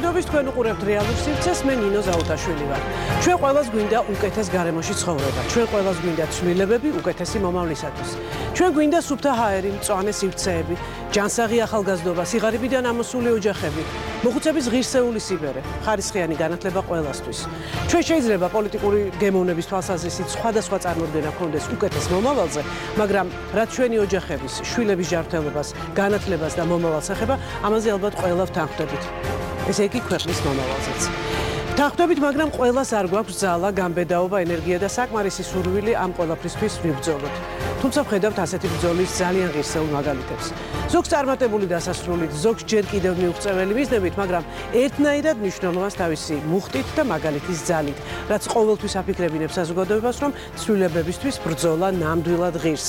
მშვიდობის თქვენ უყურებთ რეალურ სივრცეს, მე ნინო ზაუტაშვილი ვარ. ჩვენ ყველას გვინდა უკეთეს გარემოში ცხოვრება. ჩვენ ყველას გვინდა ცვლილებები უკეთესი მომავლისათვის. ჩვენ გვინდა სუფთა ჰაერი, მწვანე სივრცეები, ჯანსაღი ახალგაზრდობა, სიღარიბიდან ამოსული ოჯახები, მოხუცების ღირსეული სიბერე, ხარისხიანი განათლება ყველასთვის. ჩვენ შეიძლება პოლიტიკური გემოვნების თვალსაზრისით სხვადასხვა წარმოდგენა გქონდეს უკეთეს მომავალზე, მაგრამ რაც ჩვენი ოჯახების, შვილების ჯანმრთელობას, განათლებას და მომავალს ეხება, ამაზე ალბათ ყველა ვთანხმდებით. ესე იგი ქვეყნის მომავალზეც. ვთანხმდებით, მაგრამ ყველას არ გვაქვს ძალა, გამბედაობა, ენერგია და საკმარისი სურვილი ამ ყველაფრისთვის ვიბრძოლოთ. თუმცა ვხედავთ ასეთი ბრძოლის ძალიან ღირსეულ მაგალითებს. ზოგს წარმატებული დასასრულით, ზოგს ჯერ კიდევ მიუღწეველი მიზნებით, მაგრამ ერთნაირად მნიშვნელოვანს თავისი მუხტით და მაგალითის ძალით, რაც ყოველთვის აფიქრებინებს საზოგადოებას, რომ ცვლილებებისთვის ბრძოლა ნამდვილად ღირს.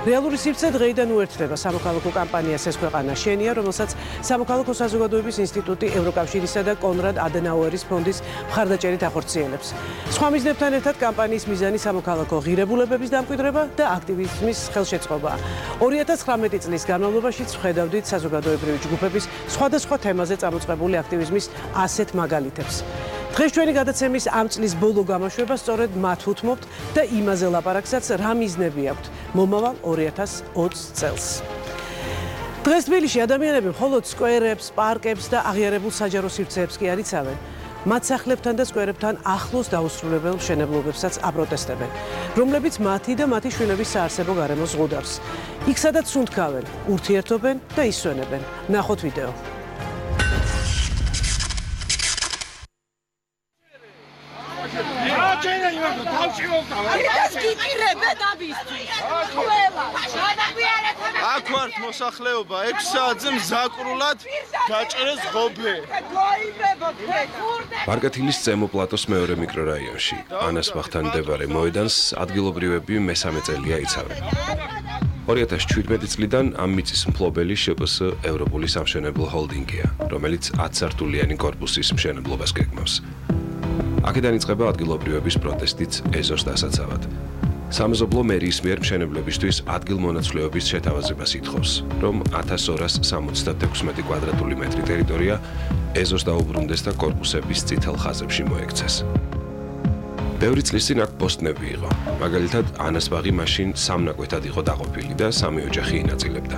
რეალური სივრცე დღეიდან უერთდება სამოქალაქო კამპანიას ეს ქვეყანა შენია, რომელსაც სამოქალაქო საზოგადოების ინსტიტუტი ევროკავშირისა და კონრად ადენაუერის ფონდის მხარდაჭერით ახორციელებს. სხვა მიზნებთან ერთად კამპანიის მიზანი სამოქალაქო ღირებულებების დამკვიდრება და აქტივიზმის ხელშეწყობაა. 2019 წლის განმავლობაში ვხედავდით საზოგადოებრივი ჯგუფების სხვადასხვა თემაზე წამოწყებული აქტივიზმის ასეთ მაგალითებს. დღეს ჩვენი გადაცემის ამ წლის ბოლო გამოშვება სწორედ მათ უთმობთ და იმაზე ლაპარაკსაც, რა მიზნები აქვთ მომავალ 2020 წელს. დღეს თბილისში ადამიანები მხოლოდ სკვერებს, პარკებს და აღიარებულ საჯარო სივრცეებს კი არ იცავენ. მათ სახლებთან და სკვერებთან ახლოს დაუსრულებელ მშენებლობებსაც აპროტესტებენ, რომლებიც მათი და მათი შვილების საარსებო გარემოს ზღუდავს. იქ სადაც სუნთქავენ, ურთიერთობენ და ისვენებენ. ნახოთ ვიდეო. აქ ვართ მოსახლეობა 6 საათზე მზაკრულად გაჭერეს ღობე. მარკეთილის ზემო პლატოს მეორე მიკრორაიონში, ანას ბაღთან მდებარე მოედანს ადგილობრივები მესამე წელია იცავენ. 2017 წლიდან ამ მიწის მფლობელი შპს ევროპული სამშენებლო ჰოლდინგია, რომელიც 10 სართულიანი კორპუსის მშენებლობას გეგმავს. აქედან იწყება ადგილობრივების პროტესტიც ეზოს დასაცავად. სამეზობლო მერიის მიერ მშენებლებისთვის ადგილმონაცვლეობის შეთავაზებას ითხოვს, რომ 1276 კვადრატული მეტრი ტერიტორია ეზოს დაუბრუნდეს და კორპუსების წითელ ხაზებში მოექცეს. ბევრი წლის წინ აქ პოსტნები იყო. მაგალითად, ანას ბაღი მაშინ სამნაკვეთად იყო დაყოფილი და სამი ოჯახი ინაწილებდა.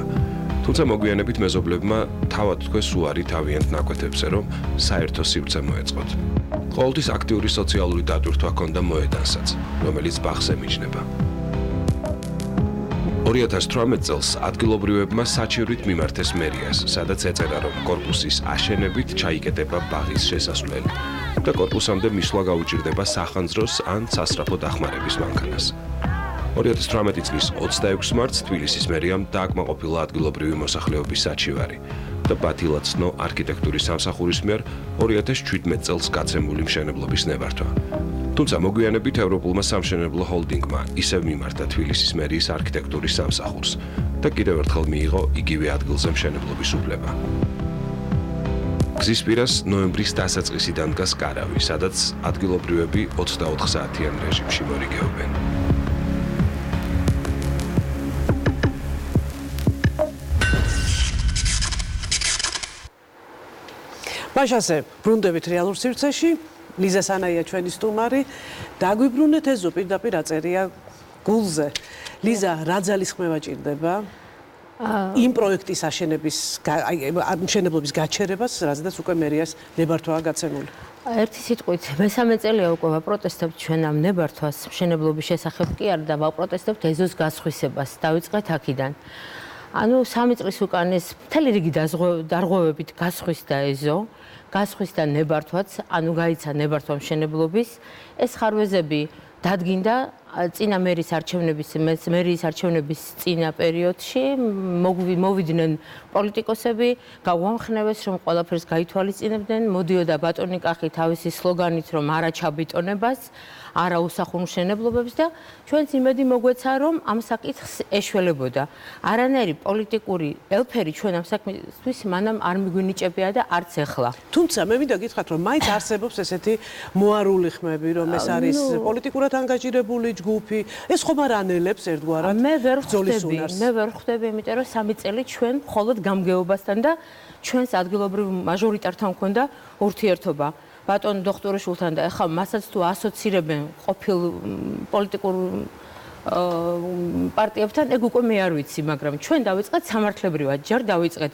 თუმცა მოგვიანებით მეზობლებმა თავად თქვეს უარი თავიანთ ნაკვეთებზე, რომ საერთო სივრცე მოეწყოთ. ყოველთვის აქტიური სოციალური დატვირთვა ჰქონდა მოედანსაც, რომელიც ბაღს ემიჯნება. 2018 წელს ადგილობრივებმა საჩივრით მიმართეს მერიას, სადაც ეწერა, რომ კორპუსის აშენებით ჩაიკეტება ბაღის შესასვლელი და კორპუსამდე მისვლა გაუჭირდება სახანძროს ან სასწრაფო დახმარების მანქანას. 2018 წლის 26 მარტს თბილისის მერიამ დააკმაყოფილა ადგილობრივი მოსახლეობის საჩივარი და ბათილაცნო არქიტექტურის სამსახურის მიერ 2017 წელს გაცემული მშენებლობის ნებართვა. თუმცა მოგვიანებით ევროპულმა სამშენებლო ჰოლდინგმა ისევ მიმართა თბილისის მერიის არქიტექტურის სამსახურს და კიდევ ერთხელ მიიღო იგივე ადგილზე მშენებლობის უფლება. გზის პირას ნოემბრის დასაწყისიდან დგას კარავი, სადაც ადგილობრივები 24 საათიან რეჟიმში მორიგეობენ. მაშასე, ბრუნდებით რეალურ სივრცეში, ლიზა სანაია ჩვენი სტუმარი, დაგვიბრუნეთ ეზო პირდაპირ აწერია გულზე. ლიზა, რა ძალისხმევა ჭირდება იმ პროექტის მშენებლობის გაჩერებას, რაზედაც უკვე მერიას ნებართვაა გაცემული? ერთი სიტყვით, მესამე წელია უკვე ვაპროტესტებთ ჩვენ ამ ნებართვას, მშენებლობის შესახებ კი არა და ვაპროტესტებთ ეზოს გასხვისებას. დავიწყეთ აქედან. ანუ 3 წლის უკანეს მთელი რიგი დარღვევებით გასხვისდა ეზო, გასხვისდა ნებართვაც, ანუ გაიცა ნებართვა მშენებლობის. ეს ხარვეზები დადგინდა წინა მერიის არჩევნების წინა პერიოდში, მოვიდნენ პოლიტიკოსები, გაუამხნევეს, რომ ყველაფერს გაითვალისწინებდნენ, მოდიოდა ბატონი კახი თავისი სლოგანით, რომ არა ჩაბიტონებას, არა უსახურ მშენებლობებს და ჩვენც იმედი მოგვეცა, რომ ამ საკითხს ეშველებოდა. არანაირი პოლიტიკური ელფერი ჩვენ ამ საქმისთვის მანამ არ მიგვინიჭებია და არც ეხლა. თუმცა მე მინდა გითხრათ, რომ მაინც არსებობს ესეთი მოარული ხმები, რომ ეს არის პოლიტიკურად ანგაჟირებული ჯგუფი, ეს ხომ არ ანელებს ერთგვარად ბრძოლის უნარს. მე ვერ ხვდები, იმიტომ რომ 3 წელი ჩვენ მხოლოდ გამგეობასთან და ჩვენს ადგილობრივ მაჟორიტართან მქონდა ურთიერთობა. ბატონ დოქტორიშვილთან და ახლა მასაც თუ ასოცირებენ ყოფილ პოლიტიკურ პარტიებთან, ეგ უკვე მე არ ვიცი, მაგრამ ჩვენ დავიწყეთ სამართლებრივად, ჯერ დავიწყეთ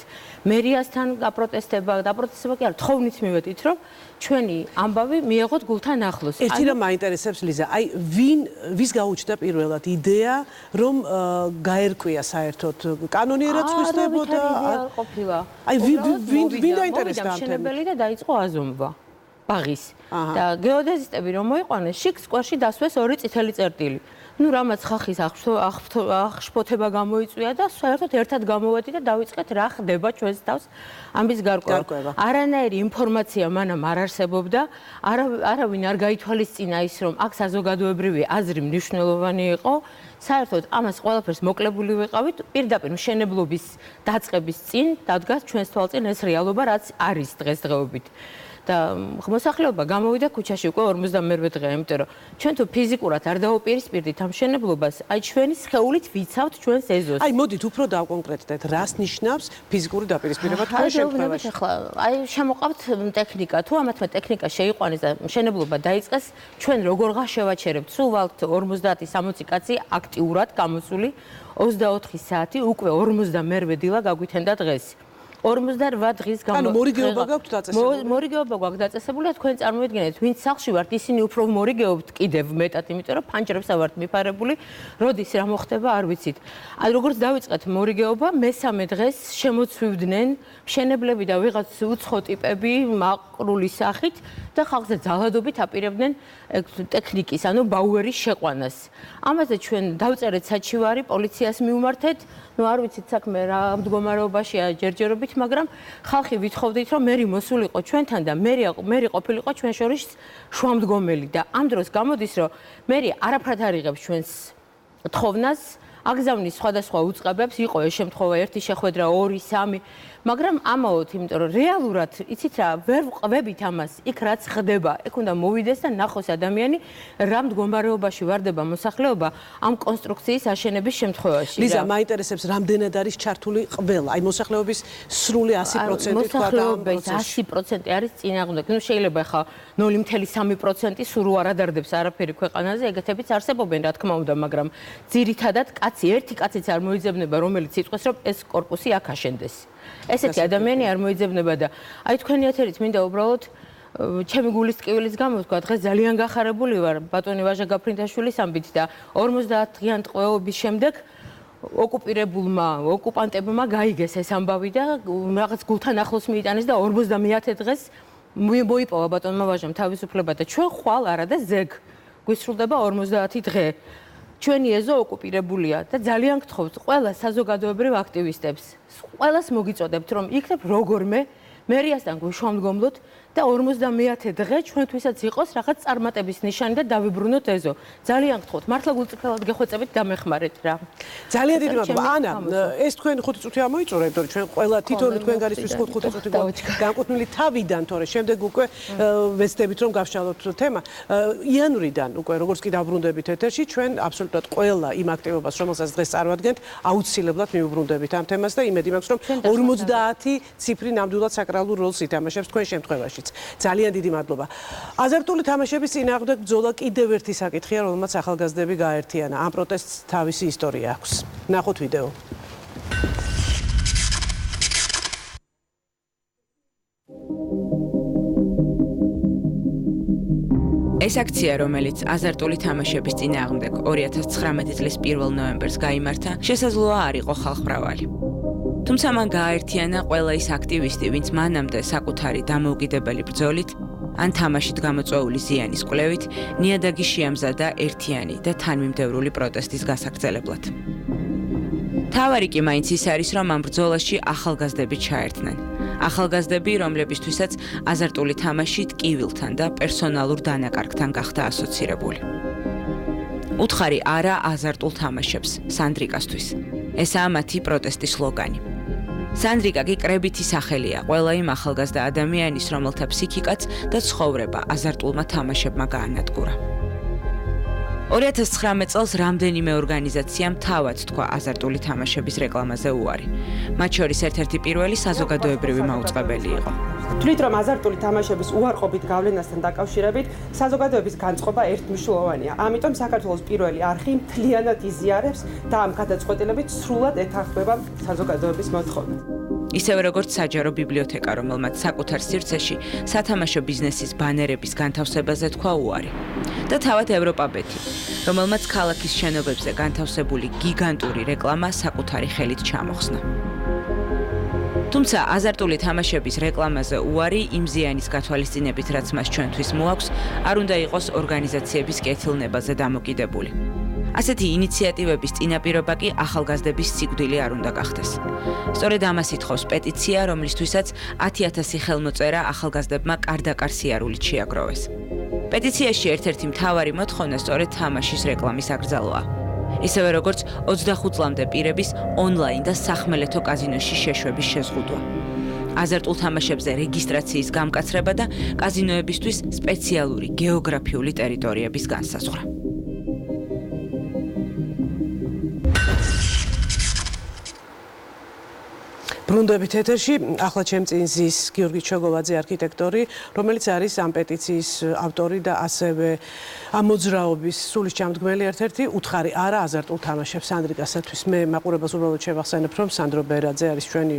მერიასთან გაპროტესტება, დაპროტესტება კი არა, თხოვნით მივედით, რომ ჩვენი ამბავი მიეღოთ გულთან ახლოს. ერთი რამ მაინტერესებს ლიზა, აი ვის გაუჩნდა პირველად იდეა, რომ გაერკვია საერთოდ კანონიერად ცვისდებოდა? არ ყოფილა. აი ვინ დაინტერესდა ამ თემით? მშენებელი და დაიწყო აზომვა. ბაღის და გეოდეზისტები რომ მოიყვანეს შიგ სკვერში დასვეს 2 წითელი წერტილი. ნუ რამაც ხახის აღშფოთება გამოიწვია და საერთოდ ერთად გამოვედი და დავიწყეთ რა ხდება ჩვენს თავს ამის გარკვევა. არანაირი ინფორმაცია მანამ არ არსებობდა, არავინ არ გაითვალისწინა ის რომ აქ საზოგადოებრივი აზრი მნიშვნელოვანი იყო. საერთოდ ამას ყველაფერს მოკლებული ვიყავით, პირდაპირ მშენებლობის დაწყების წინ დადგას ჩვენს თვალწინ ეს რეალობა, რაც არის დღესდღეობით. და მოსახლეობა გამოვიდა ქუჩაში უკვე 48 დღეა, იმიტომ რომ ჩვენ თუ ფიზიკურად არ დავუპირისპირდით ამ მშენებლობას, აი ჩვენი სხეულით ვიცავთ ჩვენს ეზოს. აი მოდით უფრო დავკონკრეტდეთ, რას ნიშნავს ფიზიკური დაპირისპირება თქვენ შემთხვევაში? ახლა აი შემოყავთ ტექნიკა, თუ ამათმა ტექნიკა შეიყვანეს და მშენებლობა დაიწყეს, ჩვენ როგორ შევაჩერებთ? სულ ვალთ 50-60 კაცი აქტიურად გამოსული 24 საათი, უკვე 48 დილა გაგვითენდა დღეს. 48 დღის ანუ მორიგეობა გაქვთ დაწესებული? მორიგეობა გაქვთ დაწესებული და თქვენ წარმოიდგინეთ, ვინც სახლში ვართ, ისინი უფრო მორიგეობთ კიდევ მეტად, იმიტომ რომ ფანჯრებს ავართ მიფარებული, როდის რა მოხდება არ ვიცით. აი როგორც დავიწყეთ მორიგეობა, მესამე დღეს შემოცვივდნენ მშენებლები და ვიღაც უცხო ტიპები მაყრული სახით და ხალხზე ძალადობით აპირებდნენ ტექნიკის, ანუ ბაუერის შეყვანას. ამაზე ჩვენ დავწერეთ საჩივარი, პოლიციას მივმართეთ, ნუ არ ვიცით საქმე რა მდგომარეობაშია ჯერჯერობით, მაგრამ ხალხი ვითხოვდით, რომ მერი მოსულიყო ჩვენთან და მერი ყოფილიყო ჩვენ შორის შუამდგომელი და ამ დროს გამოდის, რომ მერი არაფრად არ იღებს ჩვენს თხოვნას, აგზავნის სხვადასხვა უწყებებს, იყო ეს შემთხვევა 1 შეხვედრა, 2, 3, მაგრამ ამაოდ, იმიტომ რომ რეალურად, იცით რა, ვერ ვყვებით ამას, იქ რაც ხდება, ეგ უნდა მოვიდეს და ნახოს ადამიანი, რა მდგომარეობაში ვარდება მოსახლეობა ამ კონსტრუქციის აშენების შემთხვევაში. ლიზა, მაინტერესებს, რამდენად არის ჩართული ყველა, აი მოსახლეობის სრული 100% თქვა და ამ პროცესში. 100% არის წინააღმდეგ. ნუ შეიძლება ახლა 0.3% სულ არ ადარდებს არაფერი ქვეყანაზე, ეგეთებიც არსებობენ, რა თქმა უნდა, მაგრამ ძირითადად ერთი კაციც არ მოიძებნება, რომელიც იტყვის, რომ ეს კორპუსი აქ აშენდეს. ესეთი ადამიანი არ მოიძებნება და აი თქვენი ეთერით მინდა უბრალოდ ჩემი გულის ტკივილის გამო ვთქვა, დღეს ძალიან გახარებული ვარ ბატონი ვაჟა გაფრინდაშვილის ამბით და 50 დღიან ტყვეობის შემდეგ ოკუპანტებმა გაიგეს ეს ამბავი და რაღაც გულთან ახლოს მიიტანეს და 50-ე დღეს მოიპოვა ბატონმა ვაჟამ თავისუფლება და ჩვენ ხვალ არა და ზეგ გვისრულდება 50 დღე. ჩვენი ეზო ოკუპირებულია და ძალიან გთხოვთ ყველა საზოგადოებრივ აქტივისტებს, ყველას მოგიწოდებთ, რომ იქნებ როგორმე მერიასთან გვეშუამდგომლოთ და 50-ე დღე ჩვენთვისაც იყოს რაღაც წარმატების ნიშანი და დავიბრუნოთ ეზო. ძალიან გთხოვთ, მართლა გულწრფელად გეხვეწებით და მეხმარეთ რა. ძალიან დიდი მადლობა. ანა, ეს თქვენ 5 წუთი ამოიწურეთ, რომ ჩვენ ყველა თითოეული თქვენგანისთვის 5 წუთი განკუთვნილი თავიდან, თორე შემდეგ უკვე ვეცდებით რომ გავშალოთ თემა. იანვრიდან უკვე როგორც კი დავბრუნდებით ეთერში, ჩვენ აბსოლუტურად ყველა იმ აქტივობას, რომელსაც დღეს წარვადგენთ, აუცილებლად მივუბრუნდებით ამ თემას და იმედი მაქვს, რომ 50 ციფრი ნამდვილად საკრალურ როლს ითამაშებს თქვენ შემთხვევაში. ძალიან დიდი მადლობა. აზარტული თამაშების წინააღმდეგ ბრძოლა კიდევ ერთი საკითხია, რომელმაც ახალგაზრდები გააერთიანა. ამ პროტესტს თავისი ისტორია აქვს. ნახოთ ვიდეო. ეს აქცია, რომელიც აზარტული თამაშების წინააღმდეგ 2019 წლის 1 ნოემბერს გაიმართა, შესაძლოა არ იყო ხალხმრავალი. თუმცა მან გააერთიანა ყველა ის აქტივისტი, ვინც მანამდე საკუთარი დამოუკიდებელი ბრძოლით ან თამაშით გამოწვეული ზიანის კვლევით ნიადაგი შეამზადა ერთიანი და თანმიმდევრული პროტესტის გასაგრძელებლად. თავარი კი მაინც ის არის, რომ ამ ბრძოლაში ახალგაზრდები ჩაერთნენ. ახალგაზრდები, რომლებისთვისაც აზარტული თამაში ტკივილთან და პერსონალურ დანაკარგთან გახდა ასოცირებული. უთხარი არა აზარტულ თამაშებს, სანდრიკასთვის. ესაა მათი პროტესტის სლოგანი. სანდრიკა კი კრებითი სახელია ყველა იმ ახალგაზრდა ადამიანის, რომელთა ფსიქიკაც და ცხოვრება აზარტულმა თამაშებმა გაანადგურა. 2019 წელს რამდენიმე ორგანიზაციამ თავად თქვა აზარტული თამაშების რეკლამაზე უარი. მათ შორის ერთ-ერთი პირველი საზოგადოებრივი მაუწყებელი იყო. თვლით, რომ აზარტული თამაშების უარყოფით გავლენასთან დაკავშირებით საზოგადოების განწყობა ერთმნიშვნელოვანია. ამიტომ საქართველოს პირველი არხი მთლიანად იზიარებს და ამ გადაწყვეტილებით სრულად ეთანხმება საზოგადოების მოთხოვნას. ისევე როგორც საჯარო ბიბლიოთეკა, რომელმაც საკუთარ სივრცეში სათამაშო ბიზნესის ბანერების განთავსებაზე თქვა უარი. და თავად ევროპაბეთი, რომელმაც ქალაქის შენობებზე განთავსებული გიგანტური რეკლამა საკუთარი ხელით ჩამოხსნა. თუმცა აზარტული თამაშების რეკლამაზე უარი იმ ზიანის გათვალისწინებით, რაც მას ჩვენთვის მოაქვს, არ უნდა იყოს ორგანიზაციების კეთილნებაზე დამოკიდებული. ასეთი ინიციატივების წინაპირობა კი ახალგაზრდების სიკვდილი არ უნდა გახდეს. სწორედ ამას ითხოვს პეტიცია, რომლისთვისაც 10,000 ხელმოწერა ახალგაზრდებმა კარდაკარ სიარულით შეაგროვეს. პეტიციაში ერთ-ერთი მთავარი მოთხოვნა სწორედ თამაშის რეკლამის აკრძალვაა. ისევე როგორც 25 წლამდე პირების ონლაინ და სახმელეთო კაზინოში შეშვების შეზღუდვა. აზარტულ თამაშებზე რეგისტრაციის გამკაცრება და კაზინოებისთვის სპეციალური გეოგრაფიული ტერიტორიების განსაზღვრა. ბრუნდებით ეთერში, ახლა ჩემ წინ ზის გიორგი ჩოგოვაძე არქიტექტორი, რომელიც არის ამ პეტიციის ავტორი და ასევე ამ მოძრაობის სულის ჩამდგმელი ერთ-ერთი უთხარი არა აზარტულ თამაშებს სანდრიკასათვის. მე მაყურებელს უბრალოდ შევახსენებ, რომ სანდრო ბერაძე არის ჩვენი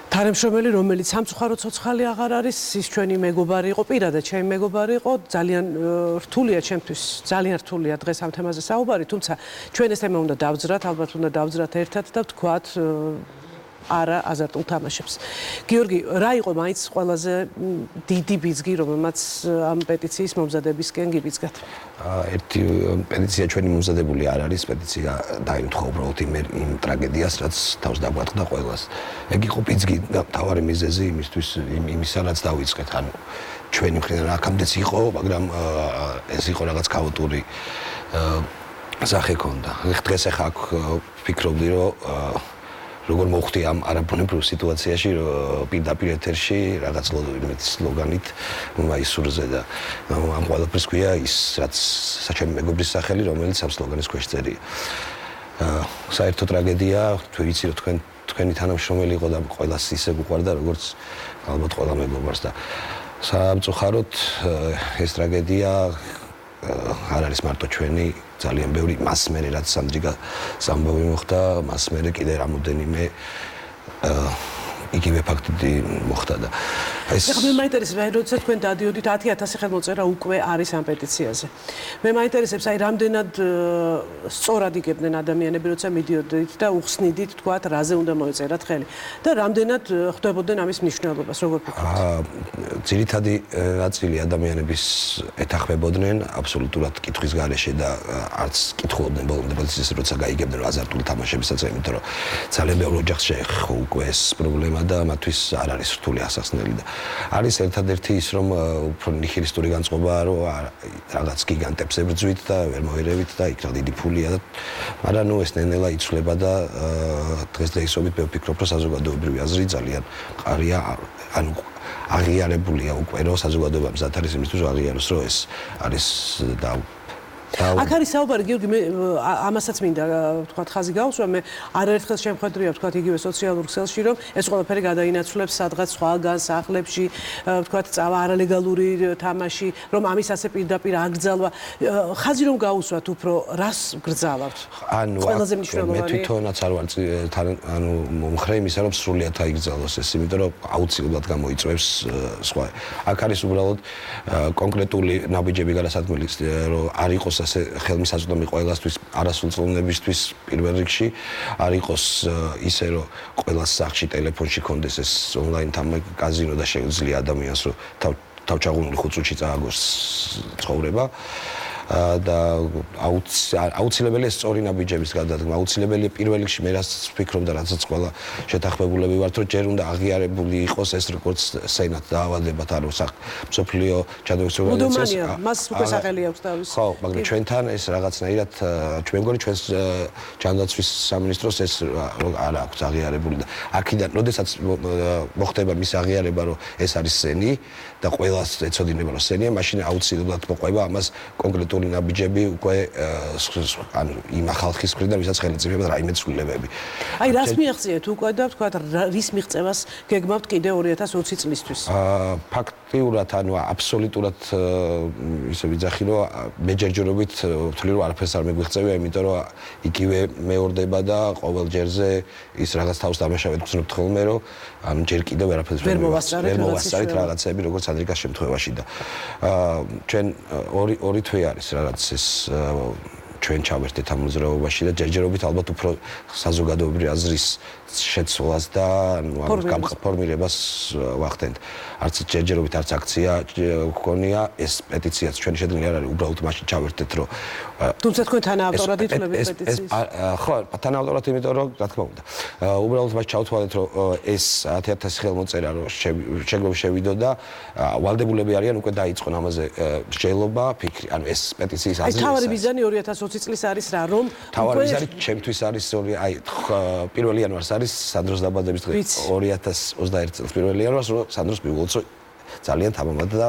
თანამშრომელი, რომელიც სამწუხარო ცოცხალი აღარ არის, ის ჩვენი მეგობარი იყო, პირადად ჩემი მეგობარი იყო, ძალიან რთულია ჩემთვის, ძალიან რთულია დღეს ამ თემაზე საუბარი, თუმცა ჩვენ ეს თემა უნდა დავძრათ, ალბათ უნდა დავძრათ ერთად და ვთქვათ არა აზარტულ თამაშებს. გიორგი, რა იყო მაინც ყველაზე დიდი ბიძგი, რომელმაც ამ პეტიციის მომზადებისკენ გიბიძგათ? ერთი პეტიცია ჩვენი მომზადებული არ არის, პეტიცია დაემთხვა უბრალოდ იმ ტრაგედიას, რაც თავს დაგვატყდა ყველას. ეგ იყო ბიძგი და მთავარი მიზეზი იმისა, რაც დავიწყეთ. ანუ ჩვენი მხრიდან აქამდეც იყო, მაგრამ ეს იყო რაღაც ქაოტური სახე ქონდა. დღეს ახლა აქ ვფიქრობდი, რომ როგორ მოხდი ამ არაბუნებრივ სიტუაციაში პირდაპირ ეთერში რაღაც სლოგანით მაისურზე და ამ ყველაფერს ქვია ის რაც საჩემი მეგობრის სახელი რომელიც ამ სლოგანის ქვეშ წერია. საერთო ტრაგედია, თუ ვიცი რომ თქვენი თანამშრომელი იყო და ყველას ისე უყვარდა როგორც ალბათ ყველა მეგობარს და სამწუხაროდ ეს ტრაგედია არ არის მარტო ჩვენი, ძალიან ბევრი მას მერე რაც სანდრიკა სამბავი მოხდა, მას მერე კიდე რამოდენიმე იგივე ფაქტი მოხდა და ეს მე მაინტერესებს, როდესაც თქვენ დადიოდით 10,000 ხელმოწერა უკვე არის ამ პეტიციაზე. მე მაინტერესებს, აი რამდენად სწორად იგებდნენ ადამიანები, როცა მიდიოდით და უხსნიდით, თქვათ, რაზე უნდა მოეწერათ ხელი და რამდენად ხვდებოდნენ ამის მნიშვნელობას, როგორ ფიქრობთ? ძირითადი ნაწილი ადამიანების ეთანხმებოდნენ აბსოლუტურად კითხვის გარეშე და არც კითხულობდნენ ბოლომდე პეტიციას, როცა გაიგებდნენ აზარტული თამაშებისაც, იმიტომ რომ ძალიან ბევრ ოჯახს შეეხო უკვე ეს პრობლემა და მათთვის არ არის რთული ასახსნელი და არის ერთადერთი ის რომ უფრო ნიჰილისტური განწყობაა რომ რაღაც გიგანტებს ებრძვით და ვერ მოერევით და იქ რა დიდი ფულია და მაგრამ ნუ ეს ნენელა იცვლება და დღესდღეობით მე ვფიქრობ რომ საზოგადოებრივი აზრი ძალიან მყარია ანუ აღიარებულია უკვე რომ საზოგადოება მზად არის იმისთვის რომ აღიაროს რომ ეს არის და აქ არის საუბარი გიორგი მე ამასაც მინდა ვთქვათ ხაზი გავუსვა მე არაერთხელ შემხედრია ვთქვათ იგივე სოციალურ ქსელში რომ ეს ყველაფერი გადაინაცვლებს სადღაც სხვაგან სახლებში ვთქვათ წავა არალეგალური თამაში რომ ამის ასე პირდაპირ აკრძალვა ხაზი რომ გავუსვათ უფრო რას გრძალავთ ანუ ყველაზე მნიშვნელოვანი მე თვითონაც არ ვარ ანუ მომხრე იმისა რომ სრულიად აიგრძალოს ეს იმიტომ რომ აუცილებლად გამოიწვევს სხვა აქ არის უბრალოდ კონკრეტული ნაბიჯები გადასადგმელი რომ არ იყოს ასე ხელმისაწვდომი ყველასთვის არასრულწლოვნებისთვის პირველ რიგში არ იყოს ისე რომ ყველა სახლში ტელეფონში კონდეს ეს ონლაინ კაზინო და შეუძლია ადამიანს რომ თავჩაღუნული 5 წუთში წააგოს ცხოვრება და აუცილებელია სწორი ნაბიჯების გადადგმა აუცილებელია პირველ რიგში მე რაც ვფიქრობ და რაცაც ყველა შეთანხმებულები ვართ რომ ჯერ უნდა აღიარებული იყოს ეს როგორც სენათ დაავადებათ ანუ მსოფლიო ჩადენილ მუდმივია მას უკვე სახელი აქვს თავის ხო მაგრამ ჩვენთან ეს რაღაცნაირად ჩვენ მგონი ჩვენს ჯანდაცვის სამინისტროს ეს არ აქვს აღიარებული და აქედან როდესაც მოხდება მის აღიარება რომ ეს არის სენი და ყველას ეცოდინება რომ სენია მაშინ აუცილებლად მოყვება ამას კონკრეტული კონკრეტული ნაბიჯები უკვე ანუ იმ ხალხის მხრიდან, ვისაც ხელისუფლება რაიმე ცვლილებები. აი რას მიაღწიეთ უკვე და თქვა რის მიღწევას გეგმავთ კიდე 2020 წლისთვის? ფაქტიურად ანუ აბსოლუტურად ისე ვიძახი რომ მე ჯერჯერობით ვთვლი რომ არაფერს არ მეგვიღწევია, იმიტომ რომ იგივე მეორდება და ყოველ ჯერზე ის რაღაც თავს დამეშავეთ გრძნობთ ხოლმე რომ ანუ ჯერ კიდევ არაფერს ვერ მოვასწარით რაღაცები როგორც ანრიკას შემთხვევაში და ჩვენ ორი თვე არის რაღაც ეს ჩვენ ჩავერთეთ ამ მოძრაობაში და ჯერჯერობით ალბათ უფრო საზოგადოებრივი აზრის შეცვლას და ფორმირებას ვახდენთ. არც ჯერჯერობით არც აქცია გქონია, ეს პეტიციაც ჩვენი შედგენილი არ არის, უბრალოდ მაშინ ჩავერთეთ რომ თუმცა თქვენ თანაავტორად ითვლებით პეტიციის. ხო, თანაავტორად იმიტომ რომ რა თქმა უნდა. უბრალოდ მაშინ ჩავთვალეთ რომ ეს 10000 ხელმოწერა რომ შეგროვ და ვალდებულები არიან უკვე დაიწყონ ამაზე მსჯელობა, ფიქრი, ანუ ეს პეტიციის აზრი. აი თავარი მიზანი 2020 წლის არის რა, რომ თავარი მიზანი ჩემთვის არის აი 1 იანვარს არის სანდროს დაბადების დღე 2021 წელს 1 იანვარს რომ სანდროს მივულოცო ძალიან თამამად და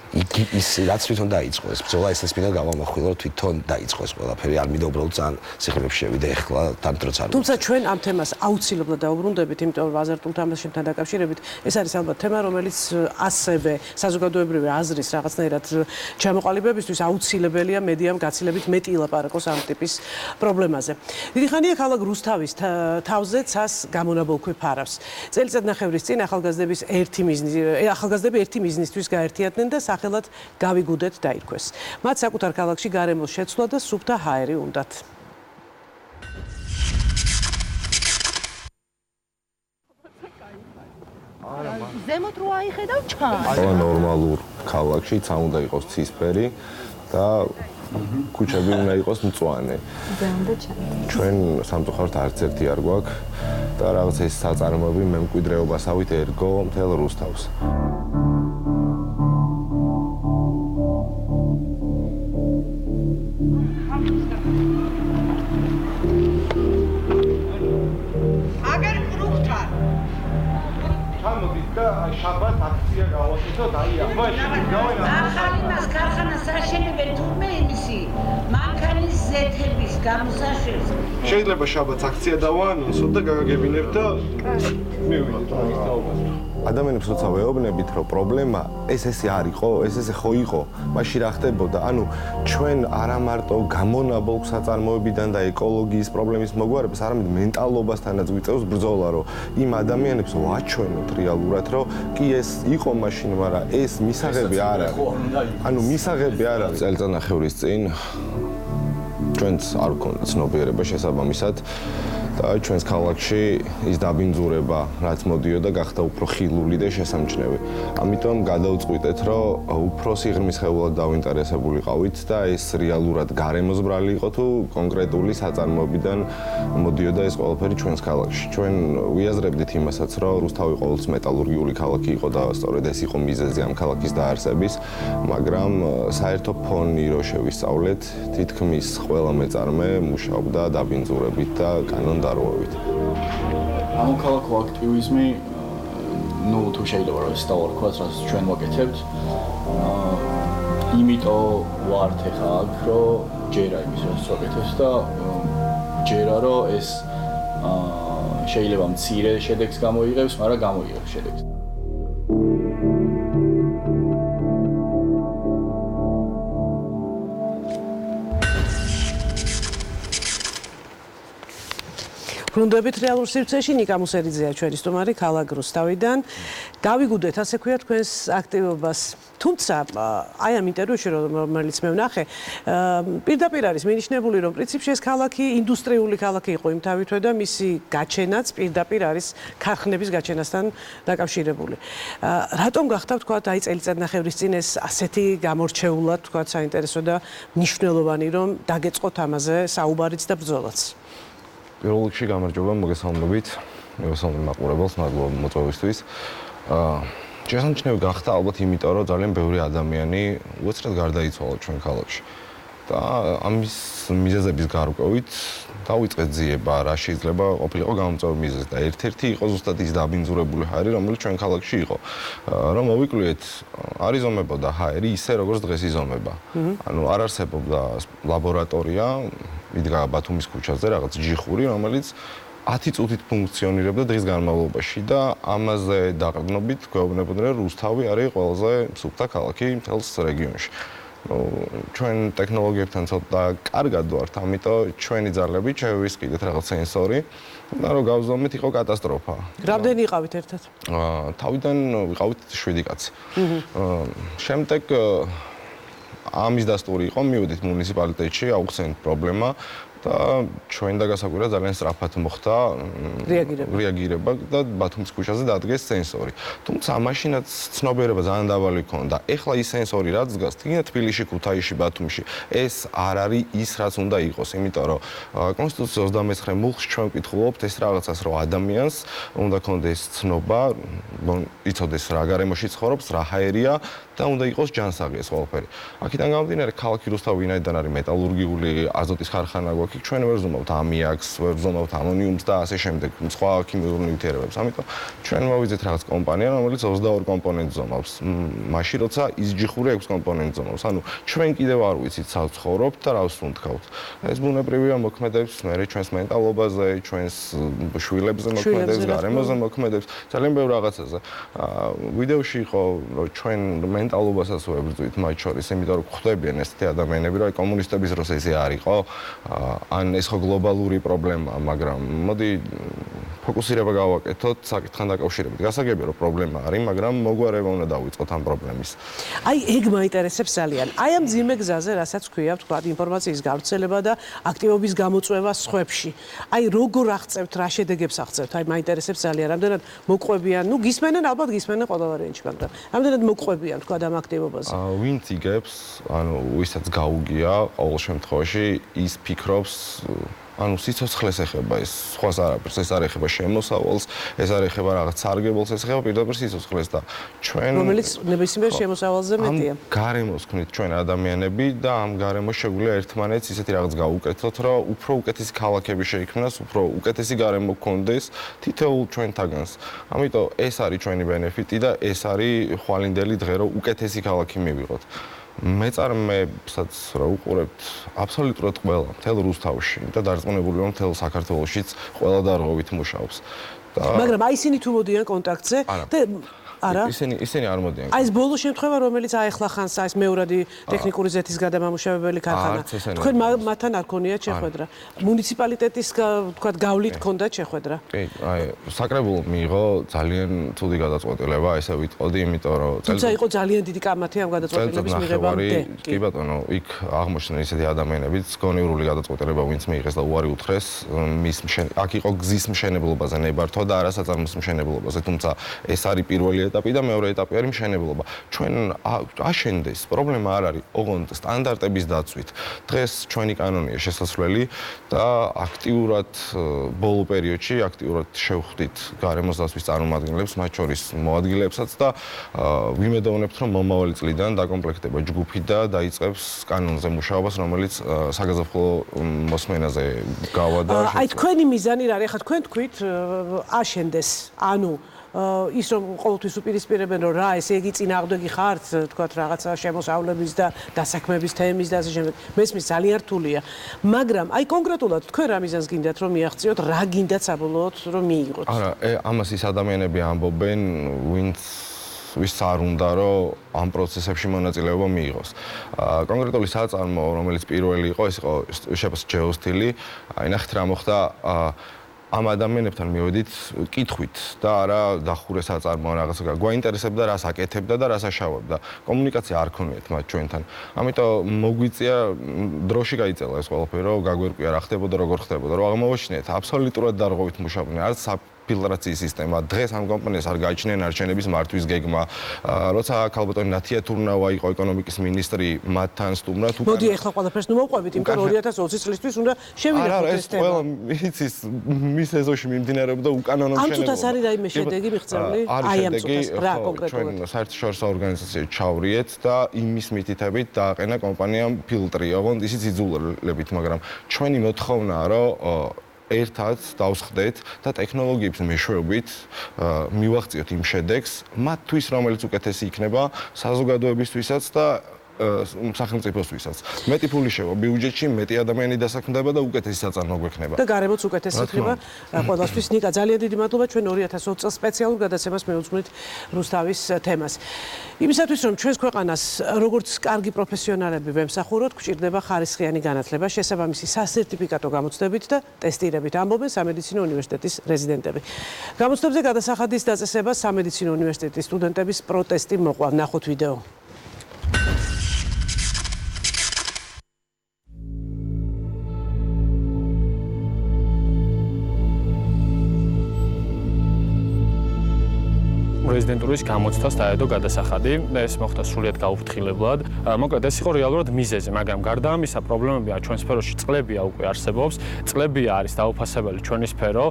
ის რაც თვითონ დაიწყო ეს ბრძოლა ეს მინდა გავამახვილო თვითონ დაიწყო ეს ყველაფერი არ მინდა უბრალოდ ძალიან სიხრებში შევიდე ეხლა თანდროც არ თუმცა ჩვენ ამ თემას აუცილებლად დაუბრუნდებით იმიტომ რომ აზარტულ თამაშებთან დაკავშირებით ეს არის ალბათ თემა რომელიც ასევე საზოგადოებრივი აზრის რაღაცნაირად ჩამოყალიბებისთვის აუცილებელია მედიამ გაცილებით მეტი ილაპარაკოს ამ ტიპის პრობლემაზე. დიდი ხანია ქალაქ რუსთავის თავზე ცას გამონაბოლქვი ფარავს. წელიწადნახევრის წინ ახალგაზრდები ერთი მიზნისთვის გაერთიანდნენ და სახელად გავიგუდეთ დაირქვეს. მათ საკუთარ ქალაქში გარემოს შეცვლა და სუფთა ჰაერი უნდათ. ზემოთ რო აიხედავ ჩან. ყველა ნორმალურ ქალაქში ცა უნდა იყოს ცისფერი და ქუჩები უნდა იყოს მწვანე. ჩვენ სამწუხაროდ არც ერთი არ გვაქვს და რაღაც ეს საწარმოები მემკვიდრეობასავით ერგო მთელ რუსთავს. შაბათ აქცია გავაკეთოთ აი ახალი მას ქარხანას აშენებენ თურმე იმისი მანქანის ზეთების გამოსაშენს შეიძლება შაბათ აქცია დავაანონსოთ და გაგაგებინებთ და მივიდეთ ადამიანებს როცა ვეუბნებით რომ პრობლემა ესე არისო, ესე ხო იყო, მაშინ რა ხდებოდა? ანუ ჩვენ არა მარტო გამონაბოლქვ საწარმოებიდან და ეკოლოგიის პრობლემის მოგვარებას, არამედ მენტალობასთანაც გვიწევს ბრძოლა, რომ იმ ადამიანებს ვაჩვენოთ რეალურად, რომ კი ეს იყო მაშინ, მაგრამ ეს მისაღები არ არის. ანუ მისაღები არ არის. წელიწადნახევრის წინ ჩვენც არ გქონდა ცნობიერება შესაბამისად და ჩვენს ქალაქში ის დაბინძურება, რაც მოდიოდა, გახდა უფრო ხილული და შესამჩნევი. ამიტომ გადავწყვიტეთ, რომ უფრო სიღრმის ხეულად დავინტერესებულიყავით და ეს რეალურად გარემოს ბრალი იყო თუ კონკრეტული საწარმოებიდან მოდიოდა ეს ყველაფერი ჩვენს ქალაქში. ჩვენ ვიაზრებდით იმასაც, რომ რუსთავი ყოველთვის მეტალურგიული ქალაქი იყო და სწორედ ეს იყო მიზეზი ამ ქალაქის დაარსების, მაგრამ საერთო ფონი რო შევისწავლეთ, თითქმის ყველა მეწარმე მუშაობდა დაბინძურებით და კანონდარღვევით. ამოქალაქო აქტივიზმი ნუ თუ შეიძლება რომ დავარქვათ, რაც ჩვენ ვაკეთებთ. იმიტომ ვართ ახლა აქ, რომ ჯერა იმის რაც ვაკეთებს და ჯერა რომ ეს შეიძლება მცირე შედეგს გამოიღებს, მაგრამ გამოიღებს შედეგს. ბრუნდებით რეალურ სივრცეში ნიკა მუსერიძეა ჩვენი სტუმარი ქალაქ რუსთავიდან. გავიგუდეთ, ასე ქვია თქვენს აქტივობას. თუმცა აი ამ ინტერვიუში რომელიც მე ვნახე, პირდაპირ არის მინიშნებული, რომ პრინციპში ეს ქალაქი ინდუსტრიული ქალაქი იყო იმთავითვე და მისი გაჩენაც პირდაპირ არის ქარხნების გაჩენასთან დაკავშირებული. რატომ გახდა თქვა აი წელიწადნახევრის წინ ეს ასეთი გამორჩეულად თქვა საინტერესო და მნიშვნელოვანი, რომ დაგეწყოთ ამაზე საუბარიც და ბრძოლაც? პირველ რიგში გამარჯობა მოგესალმებით. მოგესალმებით მაყურებელს, მადლობა მოწვევისთვის. შესამჩნევი გახდა ალბათ იმიტომ, რომ ძალიან ბევრი ადამიანი უეცრად გარდაიცვალა ჩვენ ქალაქში. და ამის მიზეზების გარკვევით დავიწყეთ ძიება, რა შეიძლება ყოფილიყო გამომწვევი მიზეზი და ერთ-ერთი იყო ზუსტად ის დაბინძურებული ჰაერი, რომელიც ჩვენ ქალაქში იყო. რომ მოვიკვლიეთ, არ იზომებოდა ჰაერი ისე, როგორც დღეს იზომება. ანუ არ არსებობდა ლაბორატორია, იდგა ბათუმის ქუჩაზე რაღაც ჯიხური, რომელიც 10 წუთით ფუნქციონირებდა დღის განმავლობაში და ამაზე დაყრდნობით გვეუბნებოდნენ, რომ რუსთავი არის ყველაზე სუფთა ქალაქი მთელს რეგიონში. ჩვენ ტექნოლოგიებთან ცოტა კარგად ვართ, ამიტომ ჩვენი ძალებით შევისყიდეთ რაღაც სენსორი და რომ გავზომეთ, იყო კატასტროფა. რამდენი იყავით ერთად? თავიდან ვიყავით 7 კაცი. შემდეგ ამის დასტური იყო, მივედით მუნიციპალიტეტში, აუხსენეთ პრობლემა და ჩვენ დაგასაკვირა ძალიან სწრაფად მოხდა რეაგირება და ბათუმის ქუჩაზე დადგეს სენსორი. თუმცა მაშინაც ცნობიერება ძალიან დაბალი ქონდა. ეხლა ის სენსორი რაც დგას, თქინია თბილისში, ქუთაისში, ბათუმში, ეს არ არის ის რაც უნდა იყოს, იმიტომ რომ კონსტიტუციის 29 მუხლს ჩვენ ვკითხულობთ ეს რაღაცას, რომ ადამიანს უნდა ქონდეს ცნობა, იცოდეს რა გარემოში ცხოვრობს, რა ჰაერია და უნდა იყოს ჯანსაღი ეს ყველაფერი. აქედან გამომდინარე, ქალაქი რუსთავი ვინაიდან არის მეტალურგიული აზოტის ხარხანა გვაქვს, ჩვენ ვერ ვზომავთ ამიაკს, ვერ ვზომავთ ამონიუმს და ასე შემდეგ, სხვა ქიმიური ნივთიერებებს. ამიტომ ჩვენ მოვიძეთ რაღაც კომპანია, რომელიც 22 კომპონენტს ზომავს. მაშინ როცა ის ჯიხური 6 კომპონენტს ზომავს. ანუ ჩვენ კიდევ არ ვიცით სად ცხოვრობთ და რა ვსუნთქავთ. ეს ბუნებრივია მოქმედებს მე ჩვენს მენტალობაზე, ჩვენს შვილებზე მოქმედებს, გარემოზე მოქმედებს, ძალიან ბევრ რაღაცაზე. ვიდეოში იყო რომ ჩვენ მენტალობასაც ვებრძვით მათ შორის, იმიტომ რომ ხვდებიან ესეთი ადამიანები, რომ კომუნისტების დროს ესე არ იყო. ან ეს ხო გლობალური პრობლემაა, მაგრამ მოდი ფოკუსირება გავაკეთოთ საკითხთან დაკავშირებით. გასაგებია რომ პრობლემა არის, მაგრამ მოგვარება უნდა დავიწყოთ ამ პრობლემის. აი ეგ მაინტერესებს ძალიან. აი ამ ძიმე გზაზე, რასაც ქვია, თქვა, ინფორმაციის გავრცელება და აქტივობის გამოწვევა სხვებში. აი როგორ აღწევთ, რა შედეგებს აღწევთ? აი მაინტერესებს ძალიან. რამდენად მოყვებიან, ну გისმენენ, ალბათ გისმენენ ყველა ვარიანტში, მაგრამ რამდენად მოყვებიან თქვა ამ აქტივობაზე? ვინც იგებს, ანუ ვისაც გაუგია, ყოველ შემთხვევაში ის ფიქრობს, ანუ სიცოცხლეს ეხება ეს, სხვას არაფერს, ეს არ ეხება შემოსავალს, ეს არ ეხება რაღაც სარგებელს, ეს ეხება პირდაპირ სიცოცხლეს და ჩვენ რომელიც ნებისმიერ შემოსავალზე მეტია. ამ გარემოს ქმნით ჩვენ ადამიანები და ამ გარემოს შეგვიძლია ერთმანეთს ისეთი რაღაც გავუკეთოთ, რომ უფრო უკეთესი ქალაქები შეიქმნას, უფრო უკეთესი გარემო გქონდეს თითოეულ ჩვენთაგანს. ამიტომ ეს არის ჩვენი ბენეფიტი და ეს არის ხვალინდელი დღე, რომ უკეთესი ქალაქი მივიღოთ. მეწარმეებსაც რა უყურებთ აბსოლუტურად ყველა მთელ რუსთავში და დარწმუნებული ვარ მთელ საქართველოშიც ყველა დარღვევით მუშაობს. მაგრამ აი ისინი თუ მოდიან კონტაქტზე და არა ისინი არ მოდიან. აი ეს ბოლო შემთხვევა რომელიც აეხლახანს ეს მეურადი ტექნიკური ზეთის გადამამუშავებელი ქარხანა. თქვენ მათთან არ ქონიათ შეხვედრა? მუნიციპალიტეტის თქვა გავლით ქონდათ შეხვედრა? კი, აი საკრებულო მიიღო ძალიან ცუდი გადაწყვეტილება, ესე ვიტყოდი, იმიტომ რომ თუმცა იყო ძალიან დიდი კამათი ამ გადაწყვეტილების მიღებამდე. კი ბატონო, იქ აღმოჩნდნენ ისეთი ადამიანებიც, გონივრული გადაწყვეტილება ვინც მიიღეს და უარი უთხრეს მის აქ იყო გზის მშენებლობაზე ნებართვა და არასაწარმოს მშენებლობაზე, თუმცა ეს არის პირველი ეტაპი და მეორე ეტაპი არის მშენებლობა. ჩვენ აშენდეს, პრობლემა არ არის, ოღონდ სტანდარტების დაცვით. დღეს ჩვენი კანონია შესაძლებელი და აქტიურად ბოლო პერიოდში აქტიურად შევხვდით გარემოს დაცვის წარმომადგენლებს, მათ შორის მოადგილეებსაც და ვიმედოვნებთ, რომ მომავალი წლიდან დაკომპლექტება ჯგუფი და დაიწყებს კანონზე მუშაობას, რომელიც საგაზაფხულო მოსმენაზე გავადა. აი თქვენი მიზანი რა არის? ახლა თქვენ თქვით აშენდეს, ანუ ის რომ ყოველთვის უპირისპირებენ რომ რა ესე იგი წინააღმდეგი ხართ თქვათ რაღაცა შემოსავლების და დასაქმების თემის და ასე შემდეგ. მესმის ძალიან რთულია. მაგრამ აი კონკრეტულად თქვენ რა მიზანს გინდათ რომ მიაღწიოთ, რა გინდათ საბოლოოდ რომ მიიღოთ? არა, ამას ის ადამიანები ამბობენ, ვის არ უნდა რომ ამ პროცესებში მონაწილეობა მიიღოს. კონკრეტული საწარმო, რომელიც პირველი იყო, ეს იყო შეფასწეოსტილი. აი ნახეთ რა მოხდა ამ ადამიანებთან მივედით კითხვით და არა დახურე საწარმო რაღაცა გვაინტერესებდა რას აკეთებდა და რას აშავებდა. კომუნიკაცია არ ქონიათ მათ ჩვენთან. ამიტომ მოგვიწია დროში გაიწელა ეს ყველაფერი, რომ გაგვერკვია რა ხდებოდა, როგორ ხდებოდა, რომ აღმოვაჩინეთ აბსოლუტურად დარღვევით მუშაობდნენ. არც ფილტრაციის სისტემა. დღეს ამ კომპანიას არ გააჩნიან არჩევნების მართვის გეგმა. როცა ქალბატონი ნათია თურნავა იყო ეკონომიკის მინისტრი, მათთან სტუმრად მოდი ახლა ყველაფერს ნუ მოვყვებით, იმიტომ რომ 2020 წლისთვის უნდა შევინახოთ ეს თემა. ყველა იცის მის ეზოში მიმდინარეობდა უკანონო შენობა. ამ წუთას არის რაიმე შედეგი მიღწეული? აი ამ წუთას რა კონკრეტულად? ჩვენ საერთაშორისო ორგანიზაციებში ჩავრიეთ და იმის მითითებით დააყენა კომპანიამ ფილტრი, ოღონდ ისიც იძულებით, მაგრამ ჩვენი მოთხოვნაა, რომ ერთად დავსხდეთ და ტექნოლოგიების მეშვეობით მივაღწიოთ იმ შედეგს, მათთვის, რომელიც უკეთესი იქნება საზოგადოებისთვისაც და სახელმწიფოსთვისაც. მეტი ფული შევა ბიუჯეტში, მეტი ადამიანი დასაქმდება და უკეთესი საწარმო გვექნება. და გარემოც უკეთესი იქნება ყველასთვის. ნიკა, ძალიან დიდი მადლობა ჩვენ 2020 წელს სპეციალურ გადაცემას მეუძღვნით რუსთავის თემას. იმისათვის რომ ჩვენს ქვეყანას როგორც კარგი პროფესიონალები ვემსახუროთ, გვჭირდება ხარისხიანი განათლება, შესაბამისი სასერტიფიკატო გამოცდებით და ტესტირებით, ამბობენ სამედიცინო უნივერსიტეტის რეზიდენტები. გამოცდებზე გადასახადის დაწესება სამედიცინო უნივერსიტეტის სტუდენტების პროტესტი მოყვა. ნახოთ ვიდეო. რეზიდენტურის გამოცდას დაედო გადასახადი და ეს მოხდა სრულიად გაუფრთხილებლად. მოკლედ ეს იყო რეალურად მიზეზი, მაგრამ გარდა ამისა პრობლემებია ჩვენ სფეროში, წყლებია უკვე არსებობს, წყლებია არის დაუფასებელი ჩვენი სფერო,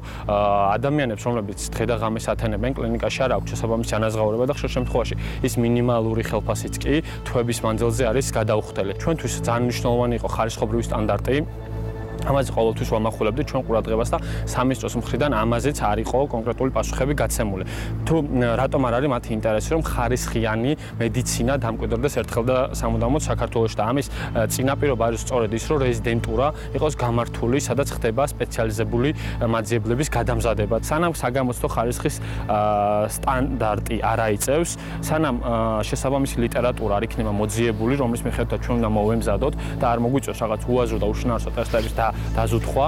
ადამიანებს რომლებიც დღე და ღამეს ათენებენ კლინიკაში არ აქვს შესაბამისი ანაზღაურება და ხშირ შემთხვევაში ის მინიმალური ხელფასიც კი თვების მანძილზე არის გადაუხდელი. ჩვენთვის ძალიან მნიშვნელოვანი იყო ხარისხობრივი სტანდარტი. ამაზე ყოველთვის ვამახვილებდით ჩვენ ყურადღებას და სამინისტროს მხრიდან ამაზეც არ იყო კონკრეტული პასუხები გაცემული. თუ რატომ არ არის მათი ინტერესი რომ ხარისხიანი მედიცინა დამკვიდრდეს ერთხელ და სამუდამოდ საქართველოში და ამის წინაპირობა არის სწორედ ის რომ რეზიდენტურა იყოს გამართული, სადაც ხდება სპეციალიზებული მაძიებლების გადამზადება. სანამ საგამოცდო ხარისხის სტანდარტი არ აიწევს, სანამ შესაბამისი ლიტერატურა არ იქნება მოძიებული, რომლის მიხედვითაც ჩვენ უნდა მოვემზადოთ და არ მოგვიწევს რაღაც უაზრო და უშინაარსო ტესტების დაზუთხვა,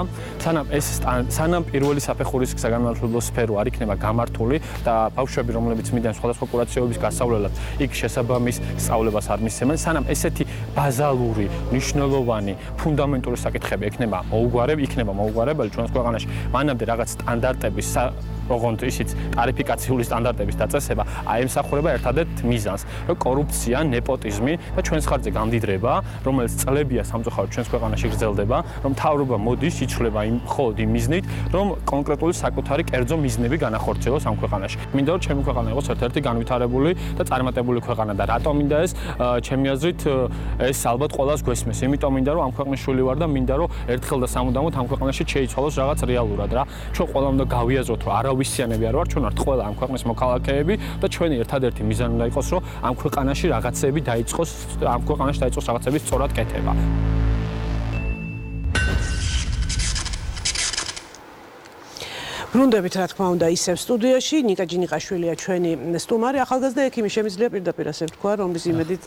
სანამ პირველი საფეხურის საგანმანათლებლო სფერო არ იქნება გამართული და ბავშვები, რომლებიც მიდიან სხვადასხვა კურაციების გასავლელად, იქ შესაბამის სწავლებას არ მისცემენ, სანამ ესეთი ბაზალური, მნიშვნელოვანი, ფუნდამენტური საკითხები იქნება მოუგვარებელი ჩვენს ქვეყანაში, მანამდე რაღაც სტანდარტების ოღონდ ისიც ტარიფიკაციული სტანდარტების დაწესება აემსახურება ერთადერთ მიზანს, რომ კორუფცია, ნეპოტიზმი და ჩვენს ხარჯზე გამდიდრება, რომელიც წლებია სამწუხაროდ ჩვენს ქვეყანაში გრძელდება, რომ მთავრობა მოდის იცვლება მხოლოდ იმ მიზნით, რომ კონკრეტული საკუთარი კერძო მიზნები განახორციელოს ამ ქვეყანაში. მინდა რომ ჩემი ქვეყანა იყოს ერთ-ერთი განვითარებული და წარმატებული ქვეყანა და რატომ მინდა ეს? ჩემი აზრით ეს ალბათ ყველას გვესმის. იმიტომ მინდა რომ ამ ქვეყნის შვილი ვარ და მინდა რომ ერთხელ და სამუდამოდ ამ ქვეყანაში შეიცვალოს რაღაც რეალურად რა. ჩვენ ყველა უნდა გავიაზროთ რომ არავისიანები არ ვარ, ჩვენ ვართ ყველა ამ ქვეყნის მოქალაქეები და ჩვენი ერთადერთი მიზანი უნდა იყოს რომ ამ ქვეყანაში რაღაცები დაიწყოს, ამ ქვეყანაში დაიწყოს რაღაცების სწორად კეთება. ბრუნდებით რა თქმა უნდა ისევ სტუდიაში ნიკა ჯანიყაშვილია ჩვენი სტუმარი ახალგაზრდა ექიმი შემიძლია პირდაპირ ასე ვთქვა რომლის იმედით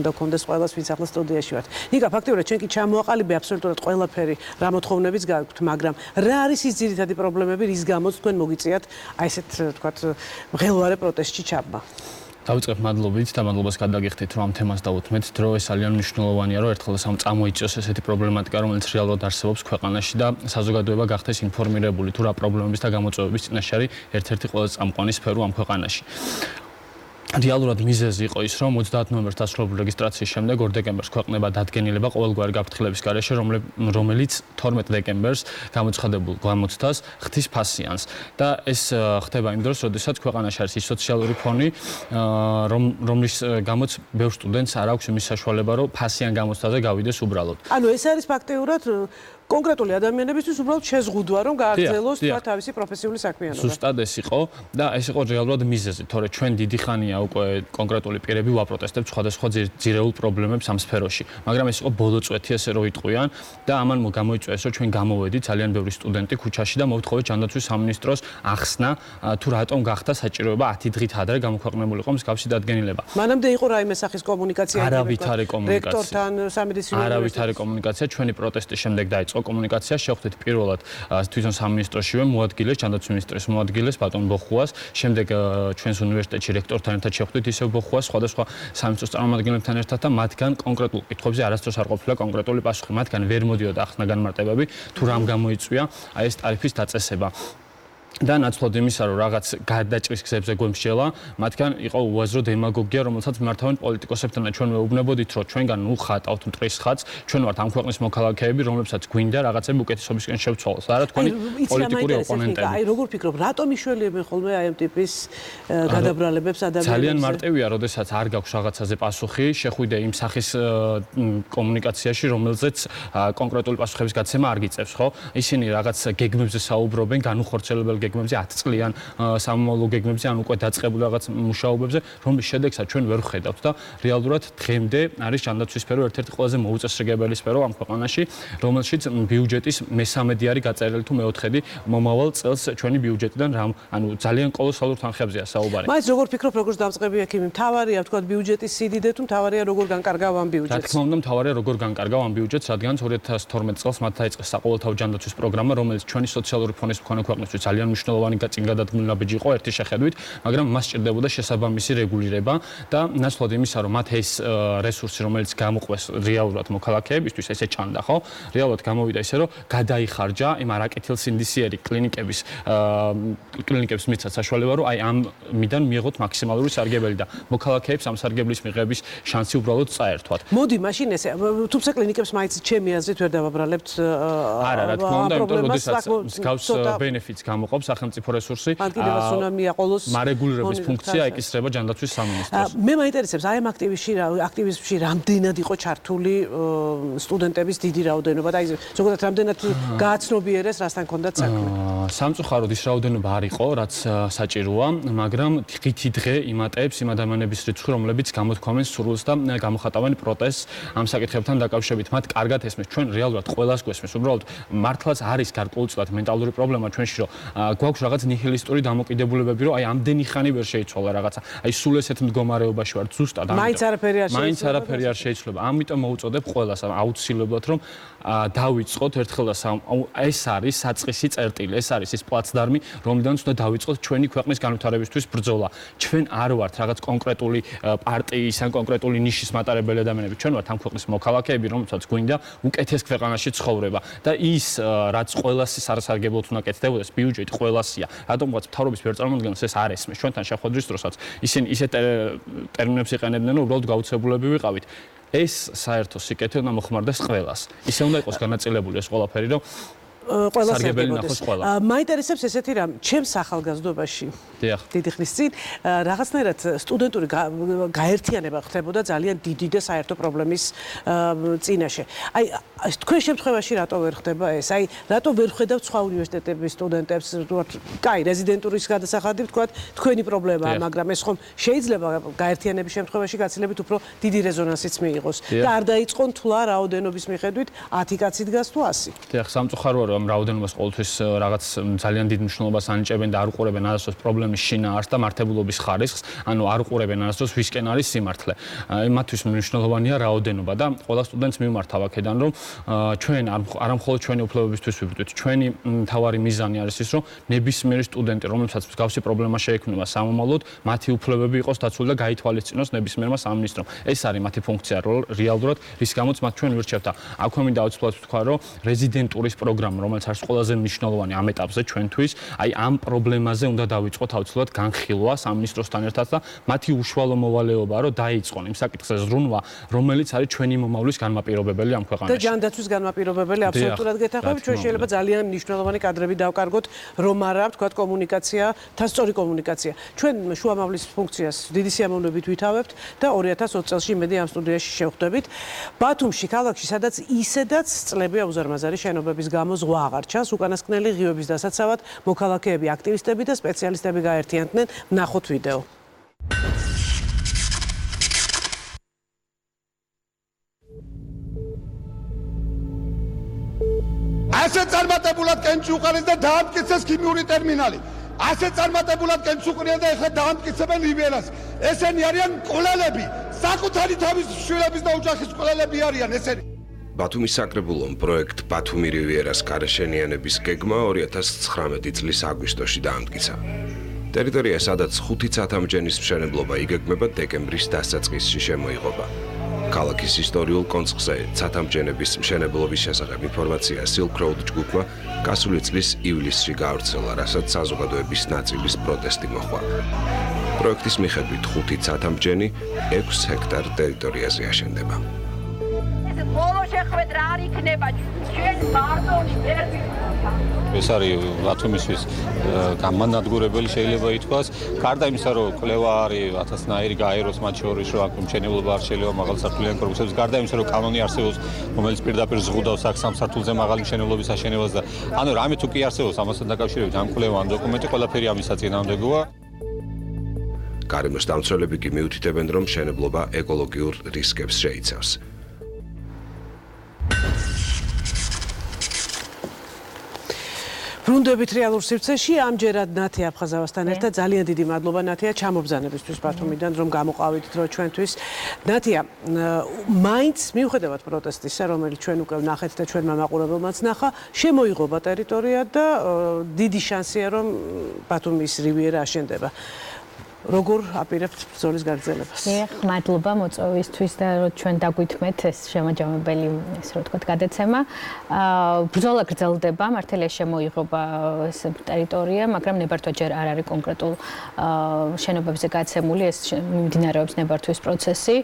უნდა გქონდეს ყველას ვინც ახლა სტუდიაში ვართ. ნიკა ფაქტიურად ჩვენ კი ჩამოაყალიბე აბსოლუტურად ყველაფერი რა მოთხოვნებიც გაქვთ, მაგრამ რა არის ის ძირითადი პრობლემები რის გამოც თქვენ მოგიწიათ აი ესეთ ვთქვათ მღელვარე პროტესტში ჩაბმა? დავიწყებ მადლობით და მადლობას გადაგიხდით რომ ამ თემას დავუთმეთ, დრო ეს ძალიან მნიშვნელოვანია რომ ერთხელ სამ წამოიწიოს ესეთი პრობლემატიკა რომელიც რეალურად არსებობს ქვეყანაში და საზოგადოება გახდეს ინფორმირებული თუ რა პრობლემების და გამოწვევების წინაშე არის ერთ-ერთი ყველაზე წამყვანი სფერო ამ ქვეყანაში. რეალურად მიზეზი იყო ის, რომ 30 ნოემბერს დასრულებული რეგისტრაციის შემდეგ 2 დეკემბერს ქვეყნება დადგენილება ყოველგვარი გაფრთხილების გარეშე, რომელიც 12 დეკემბერს გამოცხადებულ გამოცდას ხდის ფასიანს. და ეს ხდება იმ დროს, როდესაც ქვეყანაში არის ის სოციალური ფონი, რომლის გამოც ბევრ სტუდენტს არ აქვს იმის საშუალება, რომ ფასიან გამოცდაზე გავიდეს უბრალოდ. ანუ ეს არის ფაქტიურად კონკრეტული ადამიანებისთვის უბრალოდ შეზღუდვა რომ გააგრძელოს თავისი პროფესიული საქმიანობა. ზუსტად ეს იყო და ეს იყო რეალურად მიზეზი, თორე ჩვენ დიდი ხანია უკვე კონკრეტული პირები ვაპროტესტებთ სხვადასხვა ძირეულ პრობლემებს ამ სფეროში. მაგრამ ეს იყო ბოლო წვეთი ესე რომ იტყვიან და ამან გამოიწვია ეს რომ ჩვენ გამოვედით ძალიან ბევრი სტუდენტი ქუჩაში და მოვთხოვეთ ჯანდაცვის სამინისტროს ახსნა თუ რატომ გახდა საჭიროება 10 დღით ადრე გამოქვეყნებულიყო მსგავსი დადგენილება. მანამდე იყო რაიმე სახის კომუნიკაცია არავითარი კომუნიკაცია. რექტორთან, სამედიცინო არავითარი კომუნიკაცია ჩვენი პროტესტის შემდეგ დაიწყო კომუნიკაცია შევხვდით პირველად თვითონ სამინისტროშივე მოადგილეს ჯანდაცვის მინისტრის მოადგილეს ბატონ ბოხუას, შემდეგ ჩვენს უნივერსიტეტში რექტორთან ერთად შევხვდით ისევ ბოხუას, სხვადასხვა სამინისტროს წარმომადგენლებთან ერთად და მათგან კონკრეტულ კითხვებზე არასდროს არ ყოფილა კონკრეტული პასუხი. მათგან ვერ მოდიოდა ახსნა განმარტებები თუ რამ გამოიწვია აი ეს ტარიფის დაწესება. და ნაცვლად იმისა, რომ რაღაც გადაჭრის გზებზე გვემსჯელა, მათგან იყო უაზრო დემაგოგია, რომელსაც მართავენ პოლიტიკოსებთან და ჩვენ მეუბნებოდით, რომ ჩვენგან უხატავთ მტრის ხატს, ჩვენ ვართ ამ ქვეყნის მოქალაქეები, რომლებსაც გვინდა რაღაცები უკეთესობისკენ შევცვალოთ. და არა თქვენი პოლიტიკური ოპონენტები. აი, როგორ ფიქრობ, რატომ იშველიებენ ხოლმე აი ამ ტიპის გადაბრალებებს ადამიანებზე? ძალიან მარტივია, როდესაც არ გაქვს რაღაცაზე პასუხი, შეხვიდე იმ სახის კომუნიკაციაში, რომელზეც კონკრეტული პასუხების გაცემა არ გიწევს, ხო? ისინი რაღაც გეგმებზე საუბრობენ, განუხორციელებელ გეგმებზე 10 წლიან სამომავლო გეგმებზე ან უკვე დაწყებული რაღაც მუშაობებზე, რომლის შედეგსაც ჩვენ ვერ ვხედავთ და რეალურად დღემდე არის ჯანდაცვის სფერო ერთ-ერთი ყველაზე მოუწესრიგებელი სფერო ამ ქვეყანაში, რომელშიც ბიუჯეტის მესამედი არის გაწერილი თუ მეოთხედი მომავალ წელს ჩვენი ბიუჯეტიდან ანუ ძალიან კოლოსალურ თანხებზეა საუბარი. მაინც როგორ ფიქრობ, როგორც დამწყები ექიმი, მთავარია თქვა ბიუჯეტის სიდიდე თუ მთავარია როგორ განკარგავ ამ ბიუჯეტს? რა თქმა უნდა, მთავარია როგორ განკარგავ ამ ბიუჯეტს, რადგან 2012 წელს მათ დაიწყეს საყოველთაო ჯანდაცვის პროგრამა, რომელიც ჩვენი სოციალური ფონის მქონე ქვეყნისთვის ძალიან მნიშვნელოვანი წინგადადგმული ნაბიჯი იყო ერთი შეხედვით, მაგრამ მას სჭირდებოდა შესაბამისი რეგულირება და ნაცვლად იმისა, რომ მათ ეს რესურსი, რომელიც გამოყვეს რეალურად მოქალაქეებისთვის, ესე ჩანდა, ხო? რეალურად გამოვიდა ისე, რომ გადაიხარჯა იმ არაკეთილსინდისიერი კლინიკების მიცაც საშუალება, რომ აი ამიდან მიიღოთ მაქსიმალური სარგებელი და მოქალაქეებს ამ სარგებლის მიღების შანსი უბრალოდ წაერთვათ. მოდი, მაშინ ესე, თუმცა კლინიკებს მაინც ჩემი აზრით ვერ დავაბრალებთ. არა, რა თქმა უნდა, იმიტომ რომ შესაძაც მსგავს ბენეფიტს გამოყოფს სახელმწიფო რესურსი. პარტიებას უნდა მიაყოლოს მარეგულირების ფუნქცია ეკისრება ჯანდაცვის სამინისტროს. მე მაინტერესებს აი ამ აქტივიზმში რამდენად იყო ჩართული სტუდენტების დიდი რაოდენობა და აი ზოგადად რამდენად გააცნობიერეს, რასთან ჰქონდათ საქმე. სამწუხაროდ ის რაოდენობა არ იყო, რაც საჭიროა, მაგრამ დღითი დღე იმატებს იმ ადამიანების რიცხვი, რომლებიც გამოთქვამენ სურვილს და გამოხატავენ პროტესტს ამ საკითხებთან დაკავშირებით. მათ კარგად ესმის, ჩვენ რეალურად ყველას გვესმის. უბრალოდ მართლაც არის გარკვეულწილად მენტალური პრობლემა ჩვენში, რომ გვაქვს რაღაც ნიჰილისტური დამოკიდებულებები, რომ აი ამდენი ხანი ვერ შეიცვალა რაღაცა. აი სულ ესეთ მდგომარეობაში ვართ ზუსტად, მაინც არაფერი არ შეიცვლება. ამიტომ მოუწოდებ ყველას აუცილებლად, რომ დავიწყოთ ერთხელ და ეს არის საწყისი წერტილი, ეს არის ის პლაცდარმი, რომლიდანაც უნდა დავიწყოთ ჩვენი ქვეყნის განვითარებისთვის ბრძოლა. ჩვენ არ ვართ რაღაც კონკრეტული პარტიის ან კონკრეტული ნიშის მატარებელი ადამიანები. ჩვენ ვართ ამ ქვეყნის მოქალაქეები, რომელსაც გვინდა უკეთეს ქვეყანაში ცხოვრება და ის რაც ყველას არასარგებლოდ უნდა კეთდებოდეს, ბიუჯეტი ყველასია. რატომღაც მთავრობის ვერ წარმოადგენს ეს არ ესმის. ჩვენთან შეხვედრის დროსაც ისინი ისეთ ტერმინებს იყენებდნენ, რომ უბრალოდ გაუცებულები ვიყავით. ეს საერთო სიკეთე უნდა მოხმარდეს ყველას. ისე უნდა იყოს განაწილებული ეს ყველაფერი, რომ ყველას სარგებელი ნახოს ყველა. მაინტერესებს ესეთი რამ, ჩემს ახალგაზრდობაში დიდი ხნის წინ რაღაცნაირად სტუდენტური გაერთიანება ხდებოდა ძალიან დიდი და საერთო პრობლემის წინაშე. აი თქვენ შემთხვევაში რატო ვერ ხდება ეს? აი რატო ვერ ხედავთ სხვა უნივერსიტეტების სტუდენტებს, კაი, რეზიდენტურის გადასახადი ვთქვათ, თქვენი პრობლემაა, მაგრამ ეს ხომ შეიძლება გაერთიანების შემთხვევაში გაცილებით უფრო დიდი რეზონანსიც მიიღოს და არ დაიწყონ თვლა რაოდენობის მიხედვით 10 კაცი დგას თუ 100. დიახ, სამწუხაროა რომ რაოდენობას ყოველთვის რაღაც ძალიან დიდ მნიშვნელობას ანიჭებენ და არ უყურებენ არასდროს პრობლემის შინაარსს და მართებულობის ხარისხს, ანუ არ უყურებენ არასდროს ვისკენ არის სიმართლე. მათთვის მნიშვნელოვანია რაოდენობა და ყველა სტუდენტს მიმართავ აქედან, რომ ჩვენ არა მხოლოდ ჩვენი უფლებებისთვის ვიბრძვით, ჩვენი მთავარი მიზანი არის ის, რომ ნებისმიერი სტუდენტი, რომელსაც მსგავსი პრობლემა შეექმნება სამომავლოდ, მათი უფლებები იყოს დაცული და გაითვალისწინოს ნებისმიერმა სამინისტრომ. ეს არის მათი ფუნქცია რეალურად, რის გამოც მათ ჩვენ ვირჩევთ და აქვე მინდა აუცილებლად ვთქვა, რომ რეზიდენტურის პროგრამა, რომელიც არის ყველაზე მნიშვნელოვანი ამ ეტაპზე ჩვენთვის, აი ამ პრობლემაზე უნდა დავიწყოთ აუცილებლად განხილვა სამინისტროსთან ერთად და მათი უშუალო მოვალეობაა, რომ დაიწყონ იმ საკითხზე ზრუნვა, რომელიც არის ჩვენი მომავლის განმაპირობებელი ამ ქვეყანაში. და ჯანდაცვის განმაპირობებელი აბსოლუტურად გეთანხმებით, ჩვენ შეიძლება ძალიან მნიშვნელოვანი კადრები დავკარგოთ, რომ არა, ვთქვათ, კომუნიკაცია, თანასწორი კომუნიკაცია. ჩვენ შუამავლის ფუნქციას დიდი სიამოვნებით ვითავებთ და 2020 წელს იმედი ამ სტუდიაში შევხვდებით. ბათუმში, ქალაქში, სადაც ისედაც წლებია უზარმაზარი შენობების გამო ზღვა აღარ ჩანს, უკანასკნელი ღიობის დასაცავად მოქალაქეები, აქტივისტები და სპეციალისტები გაერთიანდნენ. ნახოთ ვიდეო. ასე წარმატებულად კენჭი უყარეს და დაამტკიცეს ქიმიური ტერმინალი. ასე წარმატებულად კენჭს უყრიან და ეხლა დაამტკიცებენ რივიერას. ესენი არიან კვლელები, საკუთარი თავის შვილების და ოჯახის კვლელები არიან ესენი. ბათუმის საკრებულომ პროექტ ბათუმი რივიერას გარეშენიანების გეგმა 2019 წლის აგვისტოში დაამტკიცა. ტერიტორია, სადაც 5 ცათამბჯენის მშენებლობა იგეგმება, დეკემბრის დასაწყისში შემოიღობა. ქალაქის ისტორიულ კონცხზე ცათამბჯენების მშენებლობის შესახებ ინფორმაცია Silk Road ჯგუფმა გასული წლის ივლისში გაავრცელა, რასაც საზოგადოების ნაწილის პროტესტი მოჰყვა. პროექტის მიხედვით 5 ცათამბჯენი 6 ჰექტარ ტერიტორიაზე აშენდება. ბოლო შეხვედრა არ იქნება ჩვენ მარტონი ვერდი ეს არის ბათუმისთვის გამანადგურებელი შეიძლება ითქვას. გარდა იმისა, რომ კვლევა არის 1000-ნაირი გაეროს მათ შორის, რომ აქ მშენებლობა არ შეიძლება მაღალსართულიან კორპუსებს, გარდა იმისა, რომ კანონი არსებობს, რომელიც პირდაპირ ზღუდავს აქ სამსართულზე მაღალი მშენებლობის აშენებას და ანუ რამე თუ კი არსებობს ამასთან დაკავშირებით ამ კვლევა ან დოკუმენტი, ყველაფერი ამის საწინააღმდეგოა. გარემოს დამცველები კი მიუთითებენ, რომ მშენებლობა ეკოლოგიურ რისკებს შეიცავს. ბრუნდებით რეალურ სივრცეში ამჯერად ნათია აფხაზავასთან ერთად ძალიან დიდი მადლობა ნათია ჩამობზანებისთვის ბათუმიდან რომ გამოყავით დრო ჩვენთვის. ნათია, მაინც მიუხედავად პროტესტისა, რომელიც ჩვენ უკვე ვნახეთ და ჩვენმა მაყურებელმაც ნახა, შემოიღობა ტერიტორია და დიდი შანსია რომ ბათუმის რივიერა აშენდება. როგორ აპირებთ ბრძოლის გაგრძელებას? მადლობა მოწვევისთვის და რომ ჩვენ დაგვითმეთ ეს შემაჯამებელი, ესე რომ ვთქვათ, გადაცემა. ბრძოლა გრძელდება, მართალია შემოიღობა ეს ტერიტორია, მაგრამ ნებართვა ჯერ არ არის კონკრეტულ შენობებზე გაცემული, ეს მიმდინარეობს ნებართვის პროცესი.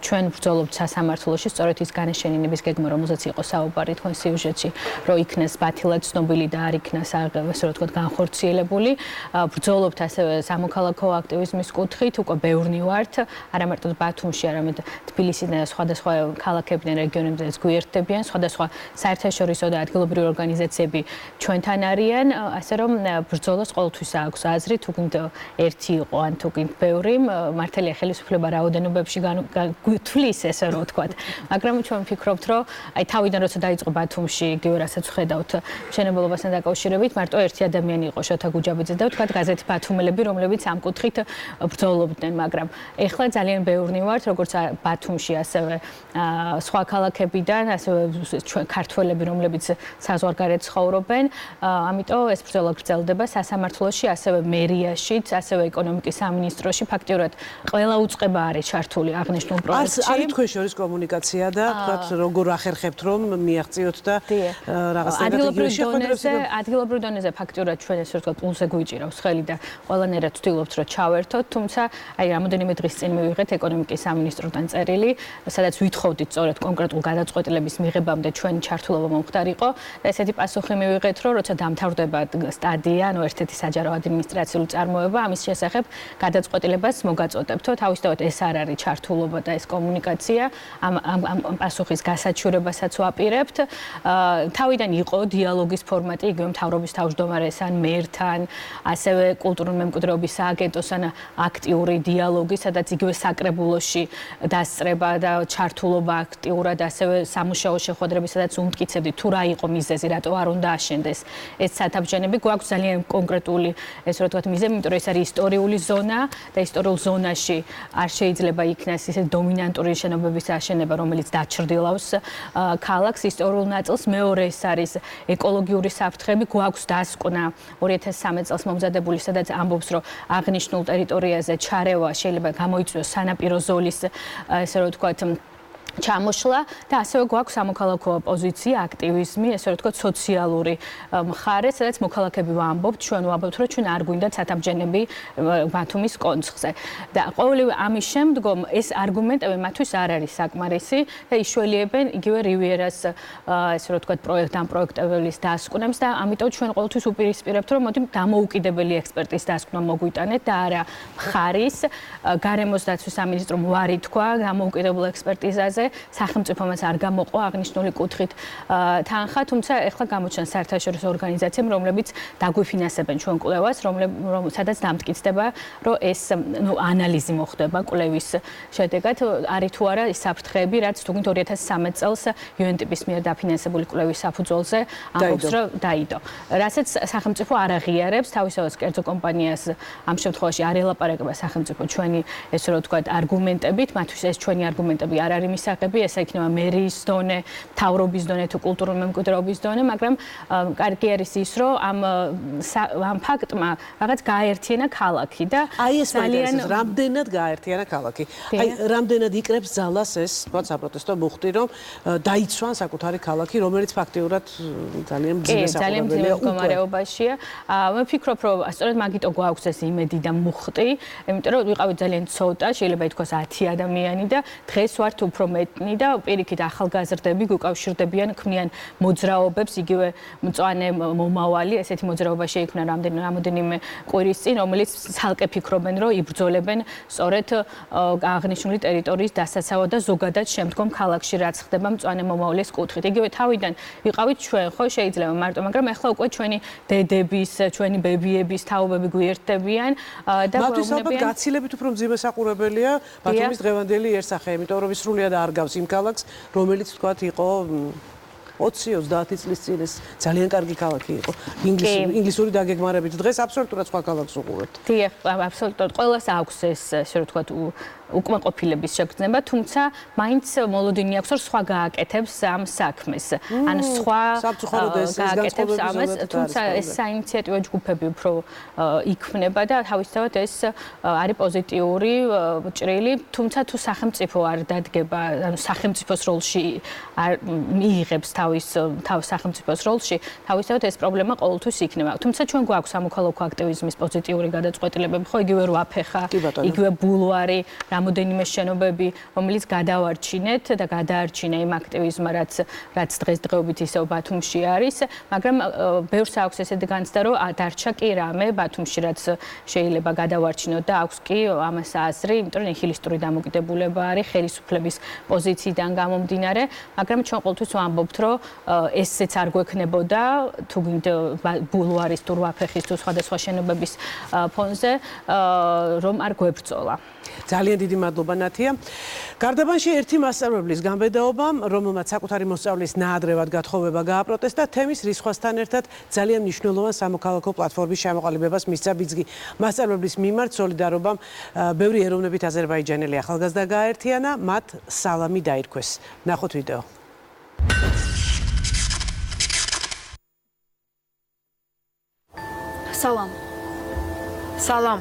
ჩვენ ბრძოლობთ სასამართლოში, სწორედ ის განაშენინების გეგმა, რომელზეც იყო საუბარი თქვენ სიუჟეტში, რომ იქნას ბათილად ცნობილი და არ იქნას ესე რომ ვთქვათ, განხორციელებული. ბრძოლობთ ასევე სამოქალაქო აქტივიზმის კუთხით, უკვე ბევრნი ვართ, არა მარტო ბათუმში, არამედ თბილისიდან და სხვადასხვა ქალაქებიდან, რეგიონებიდან გვიერთდებიან, სხვადასხვა საერთაშორისო და ადგილობრივი ორგანიზაციები ჩვენთან არიან, ასე რომ ბრძოლას ყოველთვის აქვს აზრი, თუ გინდ ერთი იყო, ან თუ გინდ ბევრი, მართალია ხელისუფლება რაოდენობებში გუთვლის, ესე რომ ვთქვათ. მაგრამ ჩვენ ვფიქრობთ, რომ აი თავიდან როცა დაიწყო ბათუმში, იგივე რასაც ვხედავთ მშენებლობასთან დაკავშირებით, მარტო ერთი ადამიანი იყო შოთა გუჯაბიძე და ვთქვათ გაზეთი ბათუმელები, რომლებიც ამ კუთხით ბრძოლობდნენ, მაგრამ ეხლა ძალიან ბევრნი ვართ, როგორც ბათუმში, ასევე სხვა ქალაქებიდან, ასევე ჩვენ ქართველები, რომლებიც საზღვარგარეთ ცხოვრობენ. ამიტომ ეს ბრძოლა გრძელდება სასამართლოში, ასევე მერიაშიც, ასევე ეკონომიკის სამინისტროში. ფაქტიურად ყველა უწყება არის ჩართული აღნიშნულ პროექტში. არის თქვენ შორის კომუნიკაცია და თქვათ როგორ ახერხებთ რომ მიაღწიოთ და რაღაც ადგილობრივ დონეზე ფაქტიურად ჩვენ ესე ვთქვათ პულსზე გვიჭირავს ხელი და ყველანაირად ვცდილობთ რომ ჩავერთოთ, თუმცა აი რამოდენიმე დღის წინ მივიღეთ ეკონომიკის სამინისტროდან წერილი, სადაც ვითხოვდით სწორედ კონკრეტულ გადაწყვეტილების მიღებამდე ჩვენი ჩართულობა მომხდარიყო და ესეთი პასუხი მივიღეთ, რომ როცა დამთავრდება სტადია, ანუ ერთ-ერთი საჯარო ადმინისტრაციული წარმოება, ამის შესახებ გადაწყვეტილებას მოგაწოდებთო. თავისთავად ეს არ არის ჩართულობა და ეს კომუნიკაცია, ამ პასუხის გასაჩივრებასაც ვაპირებთ. თავიდან იყო დიალოგის ფორმატი, იგივე მთავრობის თავმჯდომარესთან, მერთან, ასევე კულტურული მემკვიდრეობის სააგენტოსთან აქტიური დიალოგი, სადაც იგივე საკრებულოში დასწრება და ჩართულობა აქტიურად, ასევე სამუშაო შეხვედრები, სადაც უმტკიცებდით თუ რა იყო მიზეზი, რატო არ უნდა აშენდეს ეს ცათამბჯენები. გვაქვს ძალიან კონკრეტული, ესე რომ ვთქვათ, მიზეზი, იმიტომ რომ ეს არის ისტორიული ზონა და ისტორიულ ზონაში არ შეიძლება იქნას ისე დომინანტური შენობების აშენება, რომელიც დაჩრდილავს ქალაქს, ისტორიულ ნაწილს. მეორე ეს არის ეკოლოგიური საფრთხები. გვაქვს დასკვნა 2013 წელს მომზადებული, სადაც ამბობს, რომ აღნიშნულ ტერიტორიაზე ჩარევა შეიძლება გამოიწვიოს სანაპირო ზოლის, ესე რომ ვთქვათ, ჩამოშლა და ასევე გვაქვს სამოქალაქო ოპოზიცია, აქტივიზმი, ესე რომ ვთქვათ, სოციალური მხარე, სადაც მოქალაქეები ვამბობთ, ჩვენ ვამბობთ, რომ ჩვენ არ გვინდა ცათამბჯენები ბათუმის კონცხზე. და ყოველივე ამის შემდგომ ეს არგუმენტები მათთვის არ არის საკმარისი და იშველიებენ იგივე რივიერას, ესე რომ ვთქვათ, პროექტებლის დასკვნებს და ამიტომ ჩვენ ყოველთვის უპირისპირებთ, რომ მოდი დამოუკიდებელი ექსპერტის დასკვნა მოგვიტანეთ და არა მხარის. გარემოს დაცვის სამინისტრომ ვარი თქვა დამოუკიდებელ ექსპერტიზაზე, სახელმწიფომაც არ გამოყვა აღნიშნული კუთხით თანხა, თუმცა ეხლა გამოჩნდა საერთაშორისო ორგანიზაციები, რომლებიც დაგვიფინანსებენ ჩვენ კვლევას, სადაც დამტკიცდება, რომ ეს ანალიზი მოხდება კვლევის შედეგად, არის თუ არა ის საფრთხეები, რაც თუნდაც 2013 წელს UN-ტიპის მიერ დაფინანსებული კვლევის საფუძველზე ამბობს, რომ დაიდო. რასაც სახელმწიფო არ აღიარებს, თავისთავად კერძო კომპანიას ამ შემთხვევაში არ ელაპარაკება სახელმწიფო ჩვენი, ესე რომ ვთქვათ, არგუმენტებით, მათთვის ეს ჩვენი არგუმენტები არ არის მისაღები, ესა იქნება მერიის დონე, მთავრობის დონე თუ კულტურული მემკვიდრეობის დონე, მაგრამ კარგი არის ის, რომ ამ ფაქტმა რაღაც გააერთიანა ქალაქი და აი ეს ძალიან რამდენად გააერთიანა ქალაქი. აი რამდენად იკრებს ძალას ეს საპროტესტო მუხტი, რომ დაიცვან საკუთარი ქალაქი, რომელიც ფაქტიურად ძალიან მძიმე მდგომარეობაშია. მე ვფიქრობ, რომ სწორედ მაგიტო გვაქვს ეს იმედი და მუხტი, იმიტომ რომ ვიყავით ძალიან ცოტა, შეიძლება ითქვას 10 ადამიანი და დღეს ვართ უფრო მეტნი და პირიქით ახალგაზრდები გუკავშირდებიან, ქმნიან მოძრაობებს, იგივე მწვანე მომავალი, ესეთი მოძრაობა შეიქმნა რამდენიმე კვირის წინ, რომელიც ცალკე ფიქრობენ, რომ იბრძოლებენ სწორედ აღნიშნული ტერიტორიის დასაცავად და ზოგადად შემდგომ ქალაქში რაც ხდება მწვანე მომავლის კუთხით. იგივე თავიდან ვიყავით ჩვენ, ხო, შეიძლება მარტო, მაგრამ ახლა უკვე ჩვენი დედების, ჩვენი ბებიების თაობები გვიერთდებიან და მათთვის ალბათ გაცილებით უფრო მძიმე საყურებელია ბათუმის დღევანდელი იერსახე, იმიტომ რომ სრულიად არ გავს იმ ქალაქს, რომელიც თქვათ იყო 20-30 წლის წინ ეს ძალიან კარგი ქალაქი იყო. ინგლისური დაგეგმარებით დღეს აბსოლუტურად სხვა ქალაქს უყურებთ. დიახ, აბსოლუტურად ყველას აქვს ეს, ასე რომ ვთქვათ, უკმაყოფილების შეგრძნება, თუმცა მაინც მოლოდინი აქვს, რომ სხვა გააკეთებს ამ საქმეს. ან სხვა გააკეთებს ამას, თუმცა ეს საინიციატივო ჯგუფები უფრო იქმნება და თავისთავად ეს არის პოზიტიური ჭრილი, თუმცა თუ სახელმწიფო არ დადგება, ანუ სახელმწიფოს როლში არ მიიღებს თავის სახელმწიფოს როლში, თავისთავად ეს პრობლემა ყოველთვის იქნება. თუმცა ჩვენ გვაქვს სამოქალაქო აქტივიზმის პოზიტიური გადაწყვეტილებები, ხო, იგივე რვაფეხა, იგივე ბულვარი, რამოდენიმე შენობები, რომელიც გადავარჩინეთ და გადაარჩინა იმ აქტივიზმმა, რაც დღესდღეობით ისევ ბათუმში არის, მაგრამ ბევრს აქვს ესეთი განცდა, რომ დარჩა კი რამე ბათუმში, რაც შეიძლება გადავარჩინოთ და აქვს კი ამას აზრი, იმიტომ რომ ნიჰილისტური დამოკიდებულება არის ხელისუფლების პოზიციიდან გამომდინარე, მაგრამ ჩვენ ყოველთვის ვამბობთ, რომ ესეც არ გვექნებოდა თუ გინდა ბულვარის თუ რვაფეხის თუ სხვადასხვა შენობების ფონზე, რომ არ გვებრძოლა. ძალიან დიდი მადლობა ნათია. გარდაბანში ერთი მასწავლებლის გამბედაობამ, რომელმაც საკუთარი მოსწავლის ნაადრევად გათხოვება გააპროტესტა, თემის რისხვასთან ერთად ძალიან მნიშვნელოვან სამოქალაქო პლატფორმის ჩამოყალიბებას მისცა ბიძგი. მასწავლებლის მიმართ სოლიდარობამ ბევრი ეროვნებით აზერბაიჯანელი ახალგაზრდა გააერთიანა, მათ სალამი დაირქვეს. ნახოთ ვიდეო. Salam. Salam.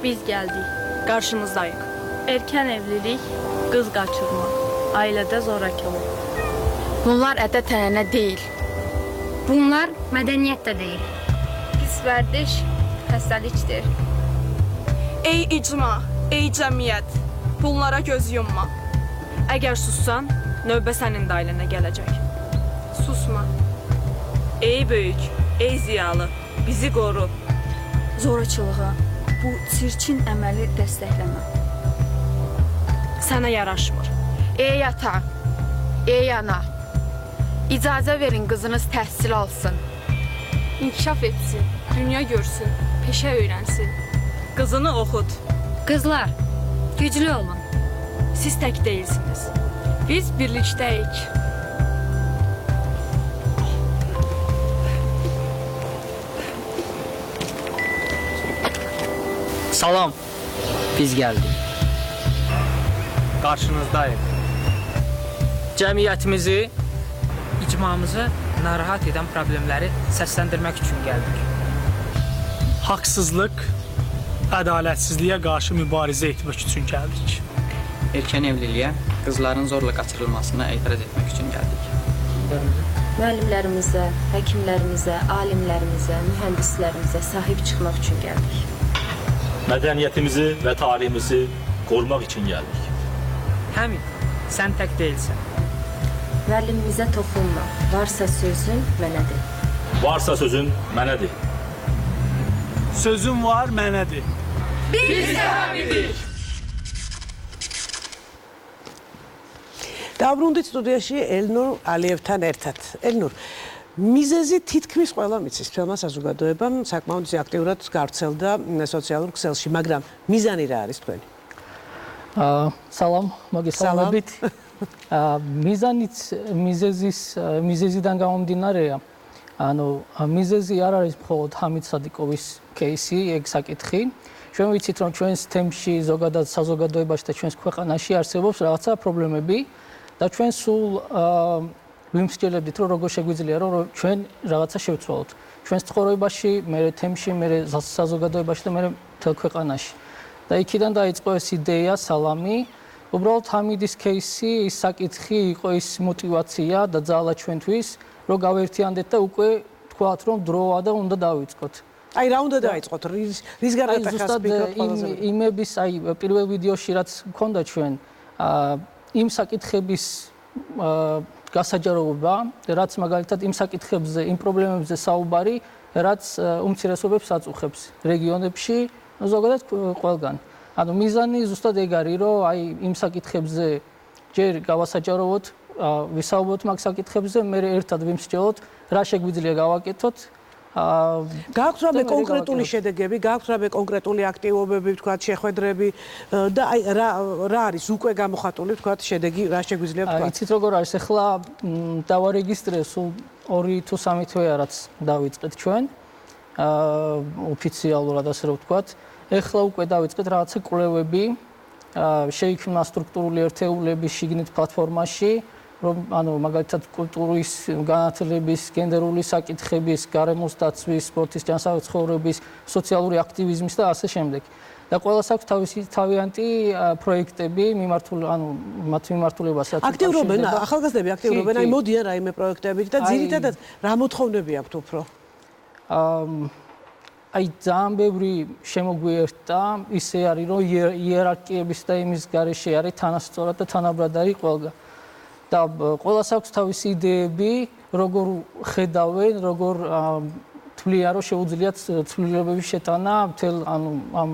Biz geldik. Qarşınızdayıq. Erkən evlilik, qız qaçırma, ailədə zorakılıq. Bunlar ədət-ənənə deyil. Bunlar mədəniyyət də deyil. Pis vərdiş xəstəlikdir. Ey icma, ey cəmiyyət, bunlara göz yumma. Əgər sussan, növbə sənin də ailənə gələcək. Susma. Ey böyük, ey ziyalı, bizi qoru. Zorakılığa, bu çirkin əməli dəstəkləmə. Sənə yaraşmır. Ey ata, ey ana, icazə verin qızınız təhsil alsın. İnkişaf etsin, dünya görsün, peşə öyrənsin. Qızını oxut. Qızlar, güclü olun. Siz tək deyilsiniz. Biz birlikdəyik. Salam, biz gəldik. Qarşınızdayıq. Cəmiyyətimizi, icmamızı narahat edən problemləri səsləndirmək üçün gəldik. Haqsızlıq, ədalətsizliyə qarşı mübarizə etmək üçün gəldik. Erkən evliliyə, qızların zorla qaçırılmasına etiraz etmək üçün gəldik. Müəllimlərimizə, həkimlərimizə, alimlərimizə, mühəndislərimizə sahib çıxmaq üçün gəldik. Mədəniyyətimizi və tariximizi qorumaq üçün gəldik. Həmin, sən tək deyilsən. Müəllimimizə toxunma, varsa sözün mənədir. Varsa sözün mənədir. Sözün var mənədir. Biz də həmidik. დაბრუნდით სტუდიაში ელნურ ალიევთან ერთად. ელნურ, მიზეზი თითქმის ყველა მიცის, თელმა საზოგადოებამ საკმაოდ აქტიურად გავრცელდა სოციალურ ქსელში, მაგრამ მიზანი რა არის თქვენი? სალამ, მოგესალმებით. მიზეზიდან გამომდინარეა. ანუ მიზეზი არ არის მხოლოდ ჰამიდ სადიკოვის кейსი, ეგ საკითხი. ჩვენ ვიცით, რომ ჩვენს თემში ზოგადად საზოგადოებაში და ჩვენს ქვეყანაში არსებობს რაღაცა პრობლემები, და ჩვენ სულ ვიმსჯელებდით, რომ როგორ შეგვიძლია, რომ ჩვენ რაღაცა შევცვალოთ. ჩვენს ცხოვრებაში, მე თემში, მე საზოგადოებაში და მე მთელ ქვეყანაში. და იქიდან დაიწყო ეს იდეა სალამი. უბრალოდ ჰამიდის кейსი, ის საკითხი იყო ის мотиваცია და ძალა ჩვენთვის, რომ გავერთიანდეთ და უკვე თქვათ, რომ დროა და უნდა დავიწყოთ. აი რა უნდა დაიწყოთ? რის გარდა იმების, აი პირველ ვიდეოში რაც მქონდა ჩვენ, იმ საკითხების გასაჯაროება, რაც მაგალითად იმ საკითხებზე, იმ პრობლემებზე საუბარი, რაც უმცირესობებს აწუხებს რეგიონებში, ზოგადად ყველგან. ანუ მიზანი ზუსტად ეგ არის, რომ აი იმ საკითხებზე ჯერ გავასაჯაროვოთ, ვისაუბროთ მაგ საკითხებზე, მე ერთად ვიმსჯელოთ, რა შეგვიძლია გავაკეთოთ. გააქვთ რამე კონკრეტული შედეგები, გააქვთ რამე კონკრეტული აქტივობები, თქვათ, შეხვედრები და აი რა არის უკვე გამოხატული, თქვათ, შედეგი, რა შეგვიძლია ვთქვათ? იცით როგორ არის, ახლა დავარეგისტრე სულ 2 თუ 3 თვეა რაც დავიწყეთ ჩვენ. ოფიციალურად ასე რომ ვთქვათ. ეხლა უკვე დავიწყეთ რაღაცა კვლევები, შეიქმნა სტრუქტურული ერთეულები შიგნით პლატფორმაში, რომ ანუ მაგალითად კულტურის განათლების, გენდერული საკითხების, გარემოს დაცვის, სპორტის ჯანსაღმწევრების, სოციალური აქტივიზმის და ასე შემდეგ. და ყველას აქვს თავისი თავიანთი პროექტები, ანუ მათ მიმართულებასაც აქტიურობენ, ახალგაზრდები აქტიურობენ, აი მოდიან რაიმე პროექტებით და ძირითადად რა მოთხოვნები აქვთ უფრო? აი ძალიან ბევრი შემოგვიერთდა, ისე არის, რომ იერარქიების და იმის გარეშე არის თანასწორად და თანაბრად არის ყველგან. და ყველას აქვს თავისი იდეები, როგორ ხედავენ, როგორ თვლიან, რომ შეუძლიათ ცვლილებების შეტანა მთელ ანუ ამ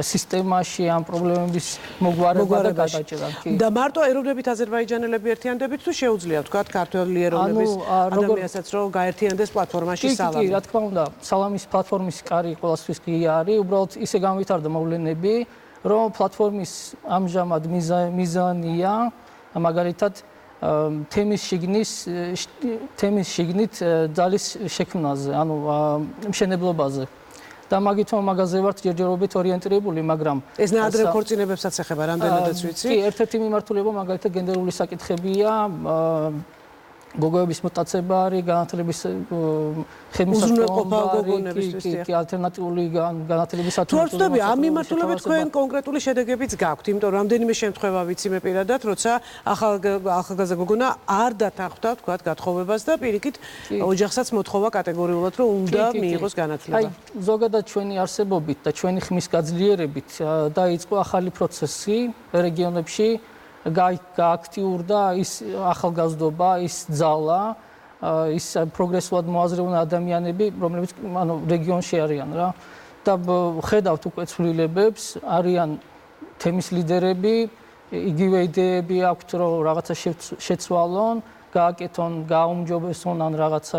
სისტემაში, ამ პრობლემების მოგვარება და გადაჭრა. და მარტო ეროვნებით აზერბაიჯანელები ერთიანდებით თუ შეუძლიათ თქვათ ქართველი ეროვნების ადამიანსაც რომ გაერთიანდეს პლატფორმაში სალამი? კი, რა თქმა უნდა, სალამის პლატფორმის კარი ყველასთვის ღია არის, უბრალოდ ისე განვითარდა მოვლენები, რომ პლატფორმის ამჟამად მიზანია მაგალითად თემის შიგნით ძალის შექმნაზე, ანუ მშენებლობაზე. და მაგითო მაგაზე ვართ ჯერჯერობით ორიენტირებული, მაგრამ ეს ნაადრევ ქორწინებებსაც ეხება, რამდენადაც ვიცი. კი, ერთ-ერთი მიმართულება მაგალითად გენდერული საკითხებია, გოგოების მოტაცება არის, განათლების უზრუნველყოფა გოგონებისთვის. კი, ალტერნატიული განათლების თუ არ ვწდები, ამ მიმართულებით თქვენ კონკრეტული შედეგებიც გაქვთ, იმიტომ რომ რამდენიმე შემთხვევა ვიცი მე პირადად, როცა ახალგაზრდა გოგონა არ დათანხმდა, თქვათ, გათხოვებას და პირიქით ოჯახსაც მოთხოვა კატეგორიულად, რომ უნდა მიიღოს განათლება. აი, ზოგადად ჩვენი არსებობით და ჩვენი ხმის გაძლიერებით დაიწყო ახალი პროცესი რეგიონებში. გააქტიურდა ის ახალგაზრდობა, ის ძალა, ის პროგრესულად მოაზროვნე ადამიანები, რომლებიც ანუ რეგიონში არიან რა. და ხედავთ უკვე ცვლილებებს, არიან თემის ლიდერები, იგივე იდეები აქვთ, რომ რაღაცა შეცვალონ, გააკეთონ, გააუმჯობესონ ან რაღაცა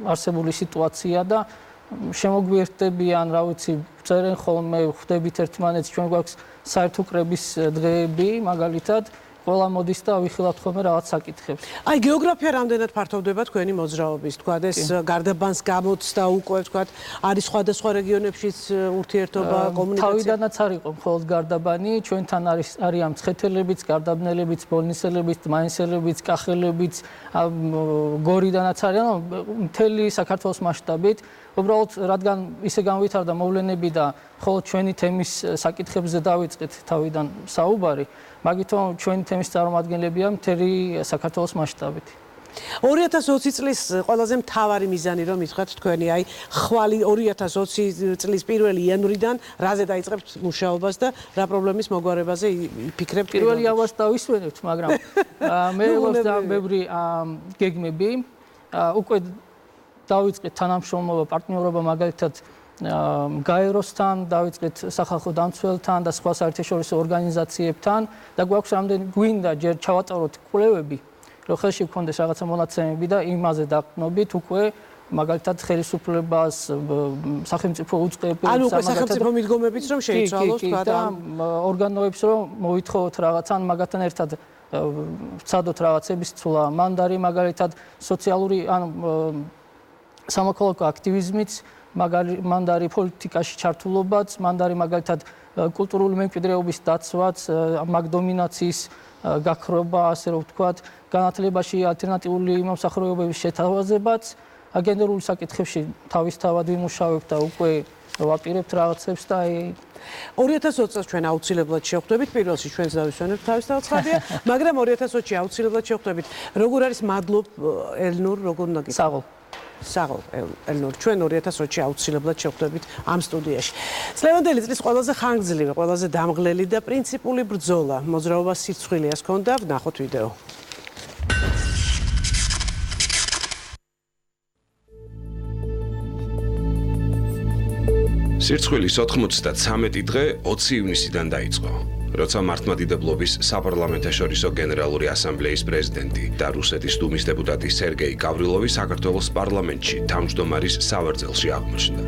არსებული სიტუაცია და შემოგვიერთდებიან, რა ვიცი, წერენ ხოლმე, ხვდებით ერთმანეთს, ჩვენ გვაქვს საერთო კრების დღეები, მაგალითად, ყველა მოდის და ვიხილავთ ხოლმე რაღაც საკითხებს. აი, გეოგრაფია რამდენად ფართოვდება თქვენი მოძრაობის, თქვათ, ეს გარდაბანს გამოცდა უკვე, თქვათ, არის სხვადასხვა რეგიონებშიც ურთიერთობა, კომუნიკაცია. თავიდანაც არ იყო მხოლოდ გარდაბანი, ჩვენთან არიან მცხეთელებიც, გარდაბნელებიც, ბოლნისელებიც, მაინსელებიც, კახელებიც, გორიდანაც არიან, მთელი საქართველოს მასშტაბით. უბრალოდ რადგან ისე განვითარდა მოვლენები და ხოლო ჩვენი თემის საკითხებზე დავიწყეთ თავიდან საუბარი, მაგითო ჩვენი თემის წარმომადგენლებია მთელი საქართველოს მასშტაბით. 2020 წლის ყველაზე მთავარი მიზანი რომ ითქვათ თქვენი, აი ხვალ 2020 წლის 1 იანვრიდან რაზე დაიწყებთ მუშაობას და რა პრობლემის მოგვარებაზე იფიქრებთ? პირველი ავას დავისვენებთ, მაგრამ მე ვიყავს ძალიან ბევრი გეგმები. უკვე დავიწყეთ თანამშრომლობა, პარტნიორობა მაგალითად გაეროსთან, დავიწყეთ სახალხო დამცველთან და სხვა საერთაშორისო ორგანიზაციებთან და გვაქვს რამდენი გვინდა ჯერ ჩავატაროთ კვლევები, რომ ხელში გქონდეს რაღაცა მონაცემები და იმაზე დაყრდნობით უკვე მაგალითად ხელისუფლებას, სახელმწიფო უწყებებს, ანუ უკვე სახელმწიფო მიდგომებიც რომ შეიცვალოს თქვა და ორგანოებს რომ მოითხოვოთ რაღაცა, ან მაგათთან ერთად ვცადოთ რაღაცების ცვლა, მანდარი მაგალითად სოციალური ან სამოქალაქო აქტივიზმიც, მანდარი პოლიტიკაში ჩართულობაც, მანდარი მაგალითად კულტურული მემკვიდრეობის დაცვაც, მაგ დომინაციის გაქრობა, ასე რომ ვთქვათ, განათლებაში ალტერნატიული მომსახურებების შეთავაზებაც, გენდერული საკითხებში თავისთავად ვიმუშავებ და უკვე ვაპირებთ რაღაცებს და 2020 წელს ჩვენ აუცილებლად შევხვდებით, პირველში ჩვენს დავისვენებთ თავისთავად ცხადია, მაგრამ 2020-ში აუცილებლად შევხვდებით. როგორ არის მადლობ ელნურ, როგორ უნდა გითხრათ? საღოლ ელნურ, ჩვენ 2020-ში აუცილებლად შევხვდებით ამ სტუდიაში. წლევანდელი წლის ყველაზე ხანგრძლივი, ყველაზე დამღლელი და პრინციპული ბრძოლა მოძრაობა სირცხვილიას ჰქონდა, ვნახოთ ვიდეო. სირცხვილის 93 დღე 20 ივნისიდან დაიწყო, როცა მართლმადიდებლობის საპარლამენტაშორისო გენერალური ასამბლეის პრეზიდენტი და რუსეთის დუმის დეპუტატი სერგეი გავრილოვი საქართველოს პარლამენტში თავმჯდომარის სავარძელში აღმოჩნდა.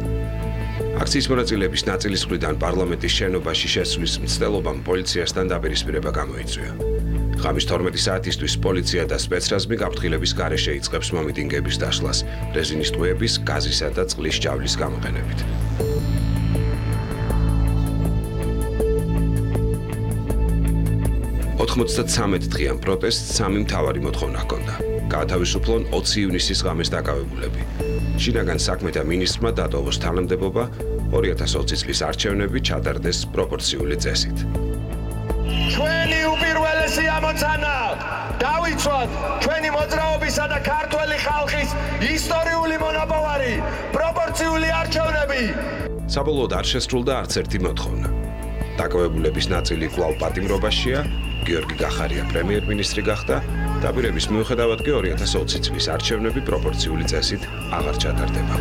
აქციის მონაწილეების ნაწილის მხრიდან პარლამენტის შენობაში შესვლის მცდელობამ პოლიციასთან დაპირისპირება გამოიწვია. ღამის 12 საათისთვის პოლიცია და სპეცრაზმი გაფრთხილების გარეშე იწყებს მომიტინგების დაშლას, რეზინის ტყვეების, გაზისა და წყლის ჭავლის გამოყენებით. 93 დღიან პროტესტს 3 მთავარი მოთხოვნა ჰქონდა. გაათავისუფლონ 20 ივნისის ღამეს დაკავებულები. შინაგან საქმეთა მინისტრმა დატოვოს თანამდებობა, 2020 წლის არჩევნები ჩატარდეს პროპორციული წესით. ჩვენი უპირველესი ამოცანა დავიცვათ ჩვენი მოძრაობისა და ქართველი ხალხის ისტორიული მონაპოვარი, პროპორციული არჩევნები. საბოლოოდ არ შესრულდა არც ერთი მოთხოვნა. დაკავებულების ნაწილი კვლავ პატიმრობაშია, გიორგი გახარია პრემიერ-მინისტრი გახდა, დაპირების მიუხედავად კი 2020 წლის არჩევნები პროპორციული წესით აღარ ჩატარდება.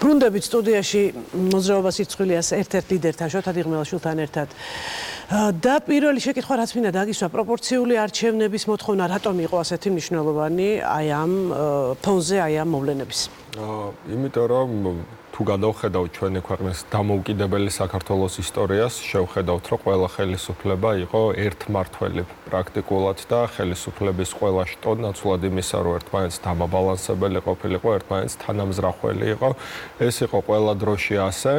ბრუნდებით სტუდიაში მოძრაობა სირცხვილიას ერთ-ერთ ლიდერთან, შოთა დიღმელაშვილთან ერთად. და პირველი შეკითხვა რაც მინდა დაგისვა, პროპორციული არჩევნების მოთხოვნა რატომ იყო ასეთი მნიშვნელოვანი აი ამ ფონზე, აი ამ მოვლენების? იმიტომ რომ თუ გადავხედავთ ჩვენი ქვეყნის დამოუკიდებელი საქართველოს ისტორიას, შევხედავთ, რომ ყველა ხელისუფლება იყო ერთმართველი პრაქტიკულად და ხელისუფლების ყველა შტო ნაცვლად იმისა, რომ ერთმანეთს დამაბალანსებელი ყოფილიყო, ერთმანეთს თანამზრახველი იყო. ეს იყო ყველა დროში ასე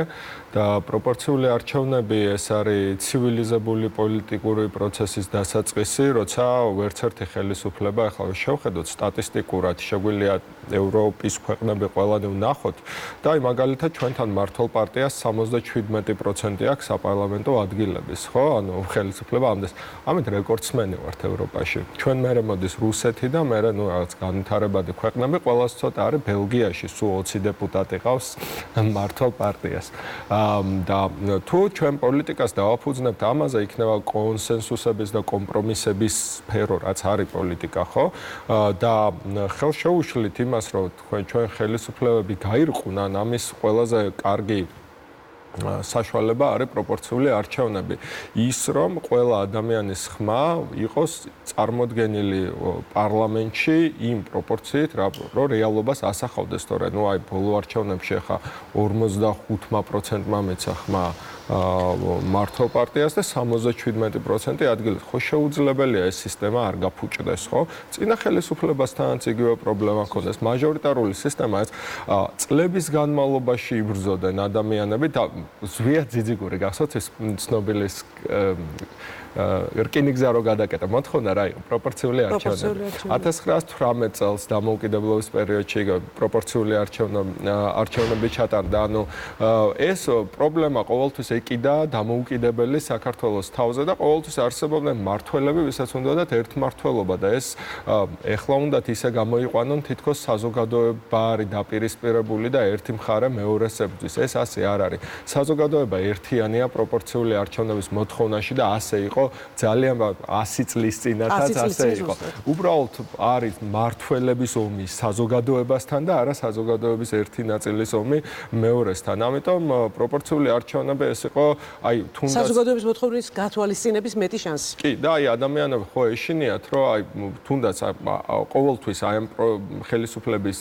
და პროპორციული არჩევნები ეს არის ცივილიზებული პოლიტიკური პროცესის დასაწყისი, როცა ვერცერთი ხელისუფლება, ახლა შევხედოთ სტატისტიკურად, შეგვიძლია ევროპის ქვეყნები ყველანი ვნახოთ და აი მაგალითად ჩვენთან მართლ პარტიას 77% აქვს საპარლამენტო ადგილების, ხო? ანუ ხელისუფლება ამდენს. ამით რეკორდსმენი ვართ ევროპაში. ჩვენ მერე მოდის რუსეთი და მერე ნუ რაღაც განვითარებადი ქვეყნები, ყველას ცოტა არის ბელგიაში, სულ 20 დეპუტატი ყავს მართლ პარტიას. და თუ ჩვენ პოლიტიკას დავაფუძნებთ ამაზე, იქნება კონსენსუსების და კომპრომისების სფერო, რაც არის პოლიტიკა, ხო? და ხელშეუშლით იმას, რომ ჩვენ ხელისუფლებები გაირყვნან, ამის ყველაზე კარგი საშუალება არის პროპორციული არჩევნები. ის რომ ყველა ადამიანის ხმა იყოს წარმოდგენილი პარლამენტში იმ პროპორციით, რომ რეალობას ასახავდეს, თორე ნუ აი ბოლო არჩევნებში ხა 45%-მა მეცა ხმა მართლ პარტიას და 77% ადგილით. ხო შეუძლებელია ეს სისტემა არ გაფუჭდეს, ხო? წინა ხელისუფლებასთანაც იგივე პრობლემა ჰქონდეს. მაჟორიტარული სისტემაც წლების განმავლობაში იბრძოდნენ ადამიანები და ზვია ძიძიგური გახსოვთ ეს ცნობილის რკინიგზა რო გადაკეტა მოთხოვნა რა იყო პროპორციული არჩევნები 1918 წელს დამოუკიდებლობის პერიოდში პროპორციული არჩევნები ჩატარდა ანუ ეს პრობლემა ყოველთვის ეკიდა დამოუკიდებელი საქართველოს თავზე და ყოველთვის არსებობდნენ მმართველები ვისაც უნდათ ერთმართველობა და ეს ეხლა უნდათ ისე გამოიყვანონ თითქოს საზოგადოება არის დაპირისპირებული და ერთი მხარე მეორეს ებრძვის ეს ასე არ არის საზოგადოება ერთიანია პროპორციული არჩევნების მოთხოვნაში და ასე იყო ძალიან 100 წლის წინათაც ასე იყო. უბრალოდ არის მმართველების ომი საზოგადოებასთან და არა საზოგადოების ერთი ნაწილის ომი მეორესთან. ამიტომ პროპორციული არჩევნები ეს იყო, აი თუნდაც საზოგადოების მოთხოვნის გათვალისწინების მეტი შანსი. კი, და აი ადამიანები ხო ეშინიათ, რომ აი თუნდაც ყოველთვის აი ამ ხელისუფლების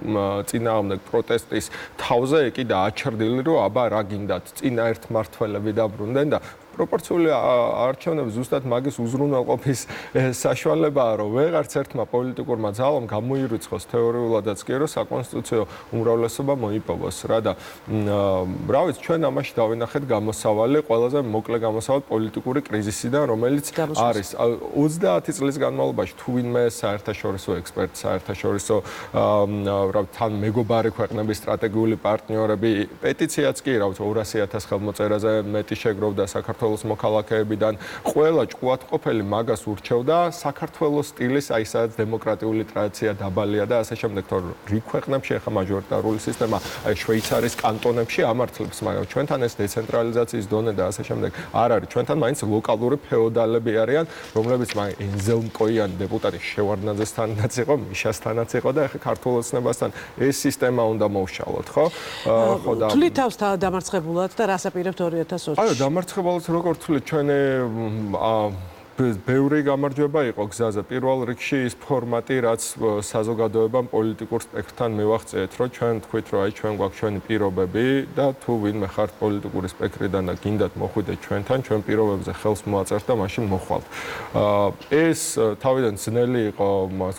წინააღმდეგ პროტესტის თავზე ეკიდა აჩრდილი რომ აბა რა გინდათ წინა ერთმართველები დაბრუნდნენ და პროპორციული არჩევნები ზუსტად მაგის უზრუნველყოფის საშუალებაა, რომ ვეღარც ერთმა პოლიტიკურმა ძალამ გამოირიცხოს თეორიულადაც კი, რომ საკონსტიტუციო უმრავლესობა მოიპოვოს რა და რა ვიცი, ჩვენ ამაში დავინახეთ გამოსავალი, ყველაზე მოკლე გამოსავალი პოლიტიკური კრიზისიდან, რომელიც არის 30 წლის განმავლობაში თუ ვინმე საერთაშორისო ექსპერტი, საერთაშორისო თან მეგობარი ქვეყნების სტრატეგიული პარტნიორები პეტიციაც კი რა ვიცი 200,000 ხელმოწერაზე მეტი შეგროვდა საქართველოს მოქალაქეებიდან, ყველა ჭკუათყოფელი მაგას ურჩევდა საქართველოს სტილის, აი სადაც დემოკრატიული ტრადიცია დაბალია და ასე შემდეგ, თორემ რიგ ქვეყნებში ახლა მაჟორიტარული სისტემა, აი შვეიცარიის კანტონებში ამართლებს, მაგრამ ჩვენთან ეს დეცენტრალიზაციის დონე და ასე შემდეგ არ არის. ჩვენთან მაინც ლოკალური ფეოდალები არიან, რომლებიც მაინც ენზელმკოიანი დეპუტატი შევარდნაძესთანაც იყო, მიშასთანაც იყო და ახლა ქართულ ოცნებასთან ეს სისტემა უნდა მოვშალოთ, ხო? ხო და თვლით თავს დამარცხებულად და რას აპირებთ 2020-ში? აიო, დამარცხებულად როგორ ვთვლით, ჩვენი ბევრი გამარჯვება იყო გზაზე. პირველ რიგში ის ფორმატი, რაც საზოგადოებამ პოლიტიკურ სპექტრთან მივაღწიეთ, რომ ჩვენ თქვით, რომ აი ჩვენ გვაქვს ჩვენი პირობები და თუ ვინმე ხართ პოლიტიკური სპექტრიდან და გინდათ მოხვიდეთ ჩვენთან, ჩვენ პირობებზე ხელს მოაწერთ და მაშინ მოხვალთ. ეს თავიდან ძნელი იყო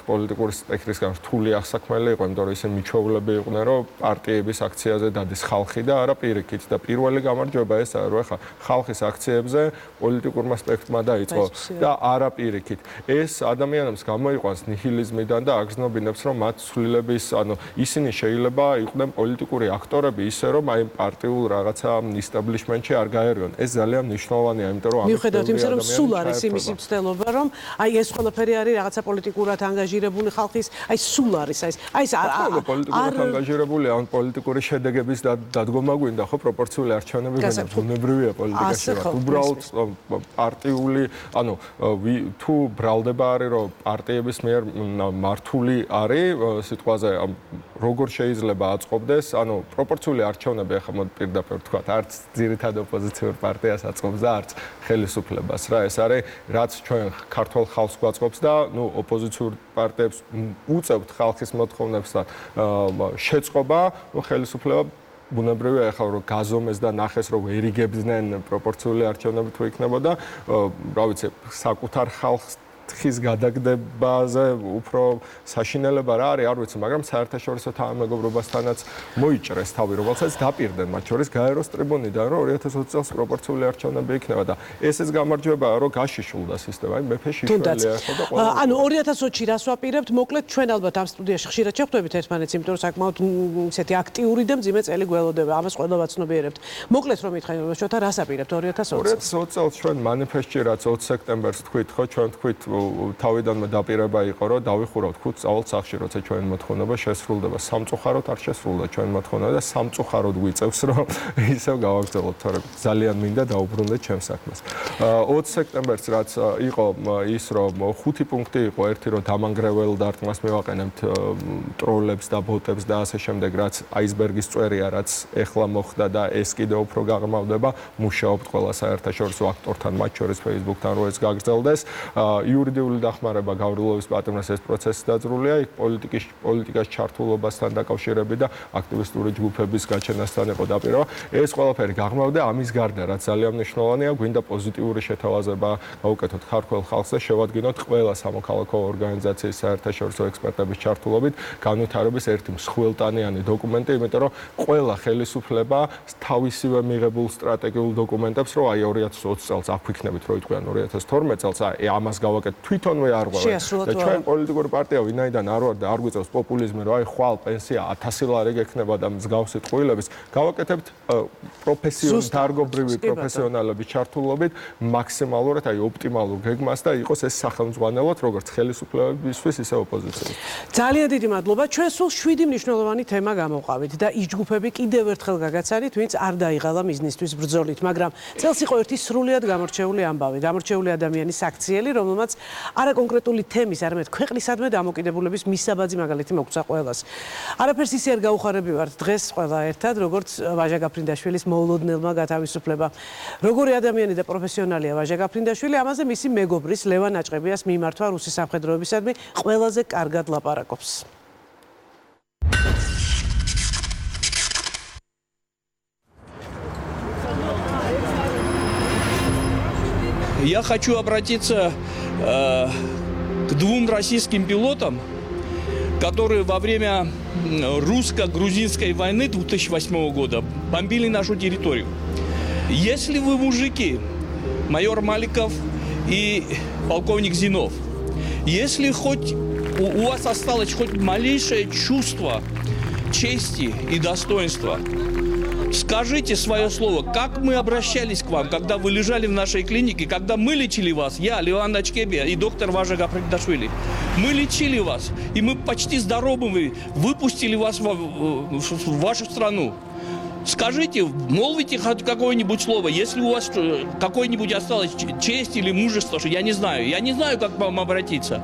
პოლიტიკური სპექტრისგან რთული აღსაქმელი იყო, იმიტომ რომ ისინი მიჩვეულები იყვნენ, რომ პარტიების აქციაზე დადის ხალხი და არა პირიქით და პირველი გამარჯვება ესაა, რომ ახლა ხალხის აქციებზე პოლიტიკურმა სპექტრმა დაიწყო და არა პირიქით. ეს ადამიანებს გამოიყვანს ნიჰილიზმიდან და აგზნობინებს, რომ მათ ცვლილების, ანუ ისინი შეიძლება იყვნენ პოლიტიკური აქტორები ისე, რომ აი პარტიულ რაღაცა ისტაბლიშმენტში არ გაერიონ. ეს ძალიან მნიშვნელოვანია, იმიტომ რომ მიუხედავად იმისა, რომ სულ არის იმისი მცდელობა, რომ აი ეს ყველაფერი არის რაღაცა პოლიტიკურად ანგაჟირებული ხალხის, აი სულ არის ეს პოლიტიკურად ანგაჟირებული, ან პოლიტიკური შედეგების დადგომა გვინდა, ხო, პროპორციული არჩევნები გვინდა, ბუნებრივია პოლიტიკაში. უბრალოდ პარტიული, ანუ თუ ბრალდება არის, რომ პარტიების მიერ მართული არის სიტყვაზე, როგორ შეიძლება აწყობდეს, ანუ პროპორციული არჩევნები ახლა მოდი პირდაპირ ვთქვათ, არც ძირითად ოპოზიციურ პარტიას აწყობს და არც ხელისუფლებას რა, ეს არის, რაც ჩვენ ქართულ ხალხს გვაწყობს და ნუ ოპოზიციურ პარტიებს უწევთ ხალხის მოთხოვნებსთან შეწყობა, ნუ ხელისუფლება ბუნებრივია ახლა რომ გაზომეს და ნახეს რომ ერიგებდნენ პროპორციული არჩევნები თუ იქნებოდა, რა ვიცი, საკუთარ ხალხს ხის გადაგდებაზე უფრო საშინელება რა არის, არ ვიცი, მაგრამ საერთაშორისო თანამეგობრობასთანაც მოიჭრეს თავი, რომელსაც დაპირდნენ, მათ შორის გაეროს ტრიბუნიდან, რომ 2020 წელს პროპორციული არჩევნები იქნება და ესეც გამარჯვებაა, რომ გაშიშულდა სისტემა, აი მეფე შიშველია ხო და ყველა. ანუ 2020-ში რას ვაპირებთ? მოკლედ ჩვენ ალბათ ამ სტუდიაში ხშირად შევხვდებით ერთმანეთს, იმიტომ რომ საკმაოდ ისეთი აქტიური და მძიმე წელი გველოდება, ამას ყველა ვაცნობიერებთ. მოკლედ რომ მითხარ, შოთა, რას აპირებთ 2020 წელს? 2020 წელს ჩვენ მანიფესტში რაც 20 სექტემბერს თქვით, ხო, ჩვენ თქვით თავიდანვე დაპირება იყო, რომ დავიხურავთ 5 წავალ სახში, როცა ჩვენი მოთხოვნა შესრულდება. სამწუხაროდ არ შესრულდა ჩვენი მოთხოვნა და სამწუხაროდ გვიწევს, რომ ისევ გავაგრძელოთ, თორემ ძალიან მინდა დაუბრუნდეთ ჩემს საქმეს. 20 სექტემბერს რაც იყო ის, რომ 5 პუნქტი იყო, ერთი რომ დამანგრეվել დარტყმას მივაყენებთ ტროლებს და ბოტებს და ასე შემდეგ, რაც აისბერგის წვერია, რაც ეხლა მოხდა და ეს კიდევ უფრო გაღრმავდება, მუშაობთ ყველა საერთაშორისო აქტორთან, მათ შორის Facebook-თან, რომ ეს გაგრძელდეს. იურიდიული დახმარება გავრილობის პატიმრას ეს პროცესი დაძრულია, იქ პოლიტიკის ჩართულობასთან დაკავშირებით და აქტივისტური ჯგუფების გაჩენასთან იყო დაპირება. ეს ყველაფერი გაღრმავდა, ამის გარდა რაც ძალიან მნიშვნელოვანია, გვინდა პოზიტიური შეთავაზება გავუკეთოთ ქართულ ხალხს და შევადგინოთ ყველა სამოქალაქო ორგანიზაციის საერთაშორისო ექსპერტების ჩართულობით განვითარების ერთი მსხვილტანიანი დოკუმენტი, იმიტომ რომ ყველა ხელისუფლება თავისივე მიღებულ სტრატეგიულ დოკუმენტებს, რომ აი 2020 წელს აქვექნებით, რომ იტყვიან 2012 წელს, აი ამას გავაკეთეთ თვითონვე არ ღვევთ და ჩვენ პოლიტიკური პარტია ვინაიდან არ ვარ და არ გვიწევს პოპულიზმი, რომ აი ხვალ პენსია 1000 ლარი გექნება და მსგავსი ტყუილების, გავაკეთებთ პროფესიონალური დარგობრივი პროფესიონალების ჩართულობით მაქსიმალურად აი ოპტიმალურ გეგმას და იყოს ეს სახელმძღვანელოდ როგორც ხელისუფლებისთვის, ისე ოპოზიციის. ძალიან დიდი მადლობა. ჩვენ სულ 7 მნიშვნელოვანი თემა გამოვყავით და ის ჯგუფები კიდევ ერთხელ გაგაცანით, ვინც არ დაიღალა მიზნისთვის ბრძოლით, მაგრამ წელს იყო ერთი სრულიად გამორჩეული ამბავი, გამორჩეული ადამიანის აქციელი, რომელმაც არა კონკრეტული თემის, არამედ ქვეყნისადმე დამოკიდებულების მისაბაძი მაგალითი მოგცა ყველას. არაფერს ისე არ გაუხარებივართ დღეს ყველა ერთად, როგორც ვაჟა გაფრინდაშვილის მოულოდნელმა გათავისუფლება. როგორი ადამიანი და პროფესიონალია ვაჟა გაფრინდაშვილი, ამაზე მისი მეგობრის ლევან აჭყებიას მიმართვა რუსის სამხედროებისადმი ყველაზე კარგად ლაპარაკობს. Я хочу обратиться к двум российским пилотам, которые во время русско-грузинской войны 2008 года бомбили нашу территорию. Если вы, мужики, майор Маликов и полковник Зинов, если хоть у вас осталось хоть малейшее чувство чести и достоинства, скажите свое слово, как мы обращались к вам, когда вы лежали в нашей клинике, когда мы лечили вас, я, Леон Ачкебе и доктор Важа Гапридашвили. Мы лечили вас, и мы почти здоровыми выпустили вас в вашу страну. Скажите, молвите хоть какое-нибудь слово, если у вас какое-нибудь осталось честь или мужество, что я не знаю, как к вам обратиться.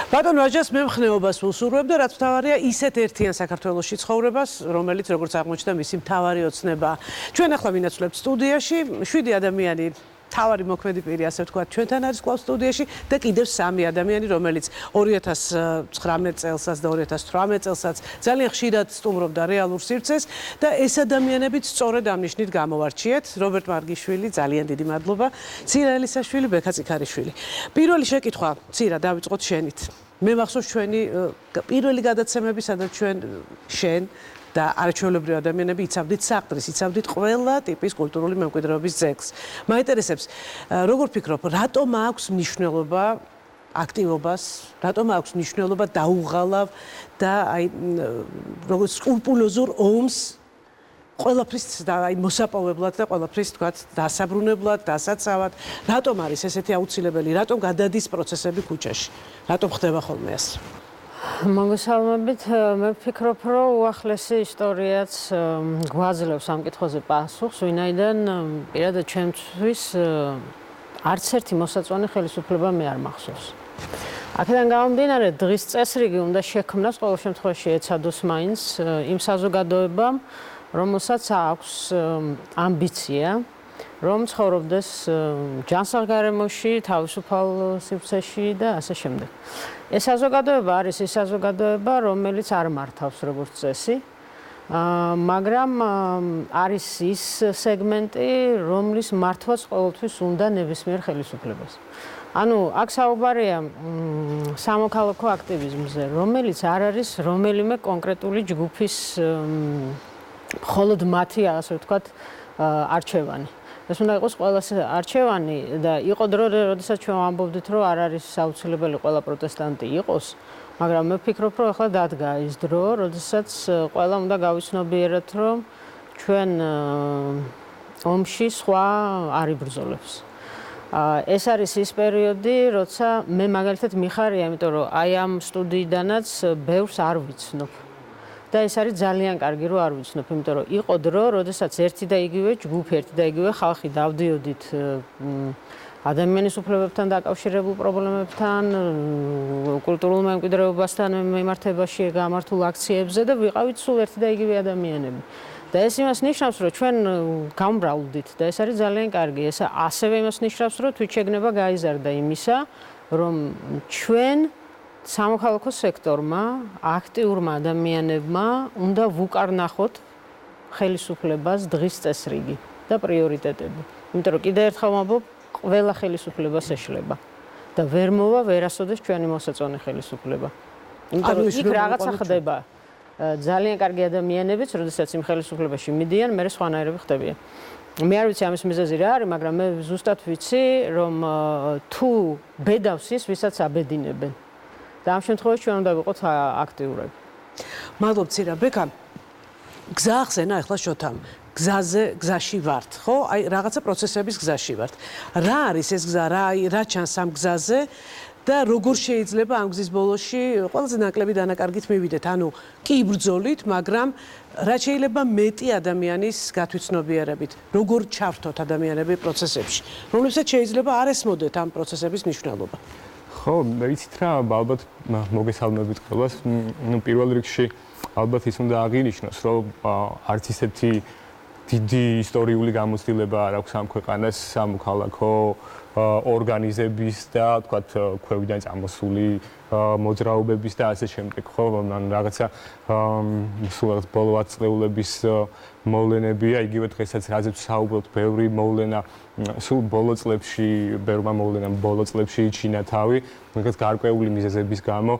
ბატონ ვაჟას მე მხნეობას ვუსურვებ და რაც მთავარია ისეთ ერთიან საქართველოში ცხოვრებას, რომელიც როგორც აღმოჩნდა მისი მთავარი ოცნება. ჩვენ ახლა ვინაცვლებთ სტუდიაში 7 ადამიანი თავარი მოქმედი პირი ასე ვთქვათ ჩვენთან არის კლავ სტუდიაში და კიდევ 3 ადამიანი რომელიც 2019 წელსაც და 2018 წელსაც ძალიან ხშირად სტუმრობდა რეალურ სივრცეს და ეს ადამიანებიც სწორედ ამ ნიშნით გამოვარჩიეთ. რობერტ მარგიშვილი, ძალიან დიდი მადლობა. ცირა ელისაშვილი, ბექა წიქარიშვილი. პირველი შეკითხვა, ცირა, დავიწყოთ შენით. მე მახსოვს ჩვენი პირველი გადაცემები, სადაც შენ და არაჩვეულებრივი ადამიანები იცავდით საყდრის, იცავდით ყველა ტიპის კულტურული მემკვიდრეობის ძეგლს. მაინტერესებს, როგორ ფიქრობ, რატომ აქვს მნიშვნელობა აქტივობას, რატომ აქვს მნიშვნელობა დაუღალავ და აი როგორც სკრუპულოზურ ომს ყველაფრის მოსაპოვებლად და ყველაფრის თქვათ დასაბრუნებლად, დასაცავად, რატომ არის ესეთი აუცილებელი, რატომ გადადის პროცესები ქუჩაში, რატომ ხდება ხოლმე ასე? მოგესალმებით, მე ვფიქრობ, რომ უახლესი ისტორიაც გვაძლევს ამ კითხვაზე პასუხს, ვინაიდან პირადად ჩემთვის არც ერთი მოსაწონი ხელისუფლება მე არ მახსოვს. აქედან გამომდინარე, დღის წესრიგი უნდა შექმნას ყოველ შემთხვევაში ეცადოს მაინც იმ საზოგადოებამ, რომელსაც აქვს ამბიცია, რომ ცხოვრობდეს ჯანსაღგარემოში, თავისუფალ სივრცეში და ასე შემდეგ. ეს საზოგადოება არის ის საზოგადოება, რომელიც არ მართავს როგორც წესი, მაგრამ არის ის სეგმენტი, რომლის მართვაც ყოველთვის უნდა ნებისმიერ ხელისუფლებას. ანუ აქ საუბარია სამოქალაქო აქტივიზმზე, რომელიც არ არის რომელიმე კონკრეტული ჯგუფის მხოლოდ მათი, ასე ვთქვათ, არჩევანი. ეს უნდა იყოს ყველა არჩევანი და იყო დრო, როდესაც ჩვენ ვამბობდით, რომ არ არის საუცილებელი ყველა პროტესტანტი იყოს, მაგრამ მე ვფიქრობ, რომ ახლა დადგა ის დრო, როდესაც ყველა უნდა გავიცნობიეროთ, რომ ჩვენ ომში სხვა არ იბრძოლებს. ეს არის ის პერიოდი, როცა მე მაგალითად მიხარია, იმიტომ რომ აი ამ სტუდიიდანაც ბევრს არ ვიცნობ. და ეს არის ძალიან კარგი, რომ არ ვიცნობ, იმიტომ რომ იყო დრო, როდესაც ერთი და იგივე ჯგუფი, ერთი და იგივე ხალხი დავდიოდით ადამიანის უფლებებთან დაკავშირებულ პრობლემებთან, კულტურულ მემკვიდრეობასთან მიმართებაში გამართულ აქციებზე და ვიყავით სულ ერთი და იგივე ადამიანები. და ეს იმას ნიშნავს, რომ ჩვენ გამბრავლდით და ეს არის ძალიან კარგი. ეს ასევე იმას ნიშნავს, რომ თვითშეგნება გაიზარდა იმისა, რომ ჩვენ სამოქალაქო სექტორმა, აქტიურმა ადამიანებმა უნდა ვუკარნახოთ ხელისუფლებას დღის წესრიგი და პრიორიტეტები. იმიტომ რომ კიდევ ერთხელ ვამბობ, ყველა ხელისუფლებას ეშლება და ვერ მოვა ვერასოდეს ჩვენი მოსაწონი ხელისუფლება. იმიტომ რომ იქ რაღაცა ხდება. ძალიან კარგი ადამიანებიც, როდესაც იმ ხელისუფლებაში მიდიან, მე სხვანაირები ხდებიან. მე არ ვიცი ამის მიზეზი რა არის, მაგრამ მე ზუსტად ვიცი, რომ თუ ბედავს ის, ვისაც აბედინებენ. და ამ შემთხვევაში ჩვენ უნდა ვიყოთ აქტიურები. მადლობ ცირა, ბექა. გზა ახსენა ახლა შოთამ. გზაში ვართ, ხო? აი რაღაცა პროცესების გზაში ვართ. რა არის ეს გზა? რა ჩანს ამ გზაზე? და როგორ შეიძლება ამ გზის ბოლოში ყველაზე ნაკლები დანაკარგით მივიდეთ? ანუ კი იბრძოლით, მაგრამ რა შეიძლება მეტი ადამიანის გათვითცნობიერებით? როგორ ჩავრთოთ ადამიანები პროცესებში? რომლებსაც შეიძლება არ ესმოდეთ ამ პროცესების მნიშვნელობა? ხო, ვიცით რა, ალბათ მოგესალმებით ყველას. პირველ რიგში ალბათ ის უნდა აღინიშნოს, რომ არც ისეთი დიდი ისტორიული გამოცდილება არ აქვს ამ ქვეყანას სამოქალაქო ორგანიზების და თქვათ ქვევიდან წამოსული მოძრაობების და ასე შემდეგ, ხო, ან რაღაცა სულ რაღაც ბოლო ათწლეულების მოვლენებია, იგივე დღესაც რაზეც საუბრობთ, ბევრი მოვლენა სულ ბოლო წლებში, ბევრმა მოვლენამ ბოლო წლებში იჩინა თავი, რაღაც გარკვეული მიზეზების გამო,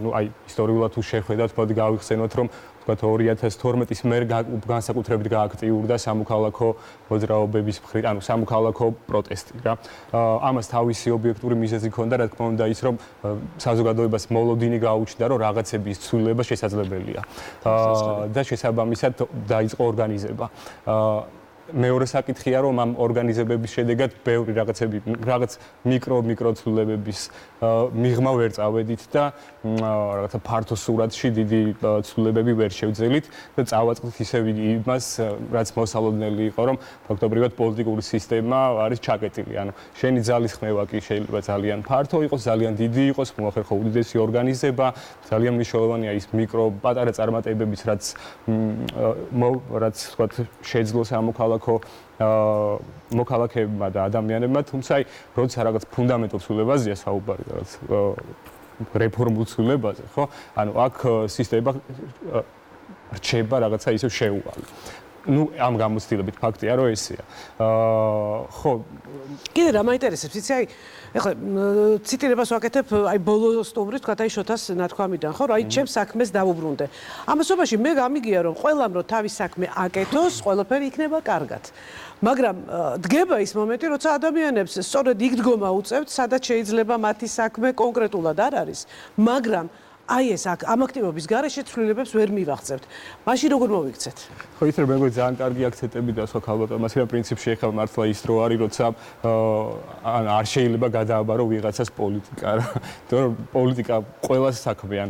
ნუ აი ისტორიულად თუ შეხვედრათ, მოდი გავიხსენოთ, რომ თქვათ 2012-ის მერ განსაკუთრებით გააქტიურდა სამოქალაქო მოძრაობების მხრივ, ანუ სამოქალაქო პროტესტი რა. ამას თავისი ობიექტური მიზეზი ჰქონდა, რა თქმა უნდა, ის რომ საზოგადოებას მოლოდინი გაუჩნდა, რომ რაღაცების ცვლილება შესაძლებელია. და შესაბამისად დაიწყო ორგანიზება. მეორე საკითხია, რომ ამ ორგანიზებების შედეგად ბევრი რაღაც მიკრო ცვლილებების მიღმა ვერ წავედით და რაღაცა ფართო სურათში დიდი ცვლილებები ვერ შევძელით და წავაწყდით ისევ იმას, რაც მოსალოდნელი იყო, რომ ფაქტობრივად პოლიტიკური სისტემა არის ჩაკეტილი. ანუ შენი ძალისხმევა კი შეიძლება ძალიან ფართო იყოს, ძალიან დიდი იყოს, მოახერხო უდიდესი ორგანიზება, ძალიან მნიშვნელოვანია ის მიკრო პატარა წარმატებებიც, რაც თქვათ შეძლო სამოქალაქო მოქალაქეებმა და ადამიანებმა, თუმცა როცა რაღაც ფუნდამენტურ ცვლილებაზეა საუბარი, რაღაც რეფორმულ ცვლილებაზე, ხო? ანუ აქ სისტემა რჩება რაღაცა ისევ შეუვალი. ნუ ამ გამოცდილებით ფაქტია, რომ ესეა. ხო, კიდე რა მაინტერესებს, იცი, აი ეხლა ციტირებას ვაკეთებ, აი ბოლო სტუმრის თქვა, აი შოთას ნათქვამიდან, ხო, აი ჩემს საქმეს დავუბრუნდე. ამასობაში მე გამიგია, რომ ყველამ რო თავის საქმე აკეთოს, ყველაფერი იქნება კარგად. მაგრამ დგება ის მომენტი, როცა ადამიანებს სწორედ იქ დგომა უწევთ, სადაც შეიძლება მათი საქმე კონკრეტულად არ არის, მაგრამ აი ეს ამ აქტივობის გარეშე ცვლილებებს ვერ მივაღწევთ. მაშინ როგორ მოვიქცეთ? ხო, ითრე მეგონა ძალიან კარგი აქცენტები და სხვა ქალბატონო, მაგრამ პრინციპში ეხლა მართლა ის დრო არის, როცა ან არ შეიძლება გადააბარო ვიღაცას პოლიტიკა რა. იმიტომ რომ პოლიტიკა ყველას საქმე, ან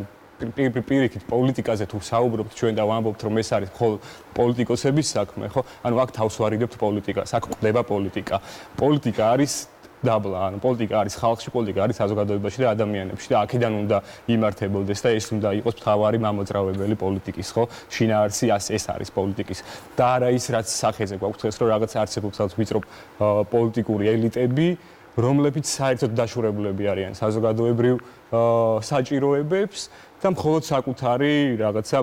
პირიქით პოლიტიკაზე თუ საუბრობთ ჩვენ და ვამბობთ, რომ ეს არის მხოლოდ პოლიტიკოსების საქმე, ხო? ანუ აქ თავს ვარიგებთ პოლიტიკას, აქ ხდება პოლიტიკა. პოლიტიკა არის დაბლა, ანუ პოლიტიკა არის ხალხში, პოლიტიკა არის საზოგადოებაში და ადამიანებში და აქედან უნდა იმართებოდეს და ეს უნდა იყოს მთავარი მამოძრავებელი პოლიტიკის, ხო? შინაარსი ეს არის პოლიტიკის. და არა ის, რაც სახეზე გვაქვს დღეს, რომ რაღაც არსებობს ვიწრო პოლიტიკური ელიტები, რომლებიც საერთოდ დაშურებულები არიან საზოგადოებრივ საჭიროებებს და მხოლოდ საკუთარი რაღაცა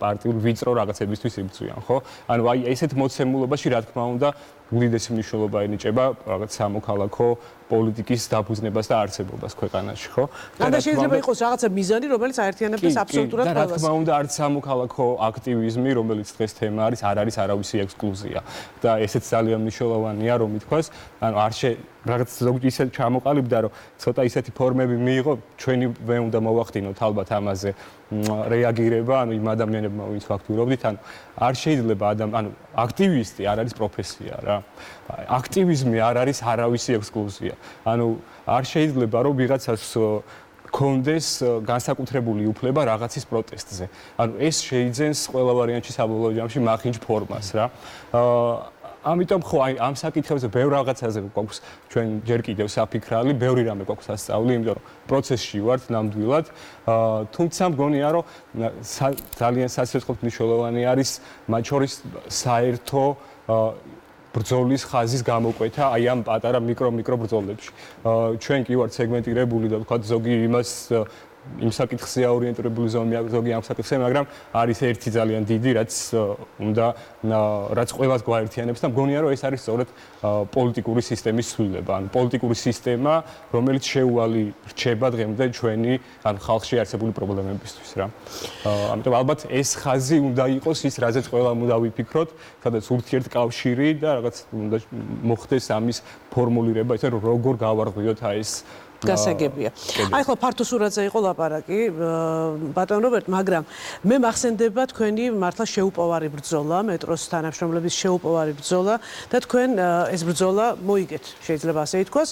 პარტიულ ვიწრო რაღაცებისთვის იბრძვიან, ხო? ანუ აი ესეთ მოცემულობაში, რა თქმა უნდა, უდიდესი მნიშვნელობა ენიჭება რაღაც სამოქალაქო პოლიტიკის დაფუძნებას და არსებობას ქვეყანაში, ხო? და შეიძლება იყოს რაღაცა მიზანი, რომელიც აერთიანებს აბსოლუტურად ყველას. და რა თქმა უნდა, არც სამოქალაქო აქტივიზმი, რომელიც დღეს თემა არის, არ არის არავისი ექსკლუზია. და ესეც ძალიან მნიშვნელოვანია, რომ ითქვას, ანუ რაღაც ზოგჯერ ისე ჩამოყალიბდა, რომ ცოტა ისეთი ფორმები მიიღო, ჩვენი ვერ უნდა მოვახდინოთ ალბათ ამაზე რეაგირება, ანუ იმ ადამიანებმა, ვინც ფაქტურობდით, ანუ არ შეიძლება ანუ აქტივისტი არ არის პროფესია რა. აქტივიზმი არ არის არავისი ექსკლუზია. ანუ არ შეიძლება რომ ვიღაცას კონდეს განსაკუთრებული უფლება რაღაცის პროტესტზე. ანუ ეს შეიძენს ყველა ვარიანტში საბოლოო ჯამში მახინჯ ფორმას რა. ამიტომ ხო აი ამ საკითხებზე ბევრ რაღაცაზე გვაქვს ჩვენ ჯერ კიდევ საფიქრალი, ბევრი რამე გვაქვს ასწავლი, იმიტომ რომ პროცესში ვართ ნამდვილად. თუმცა მგონია რომ ძალიან სასიცხოდ მნიშვნელოვანი არის მათ შორის საერთო ბრძოლის ხაზის გამოკვეთა აი ამ პატარა მიკრო ბრძოლებში. ჩვენ კი ვართ სეგმენტირებული და ვთქვათ ზოგი იმას იმ საკითხზე ორიენტირებული ზოგი ამ საკითხზე, მაგრამ არის ერთი ძალიან დიდი, რაც ყველას გვაერთიანებს და მგონია რომ ეს არის სწორედ პოლიტიკური სისტემის ცვლილება, ანუ პოლიტიკური სისტემა, რომელიც შეუვალი რჩება დღემდე ჩვენი ხალხში არსებული პრობლემებისთვის რა. ამიტომ ალბათ ეს ხაზი უნდა იყოს ის, რაზეც ყველამ უნდა ვიფიქროთ, სადაც ურთიერთკავშირი და რაღაც უნდა მოხდეს ამის ფორმულირება, ისე რომ როგორ გავარღვიოთ ეს გასაგებია. აი ხო ფართო სურათზე იყო ლაპარაკი ბატონ რობერტ, მაგრამ მე მახსენდება თქვენი მართლა შეუპოვარი ბრძოლა, მეტროს თანამშრომლების შეუპოვარი ბრძოლა და თქვენ ეს ბრძოლა მოიგეთ, შეიძლება ასე ითქვას.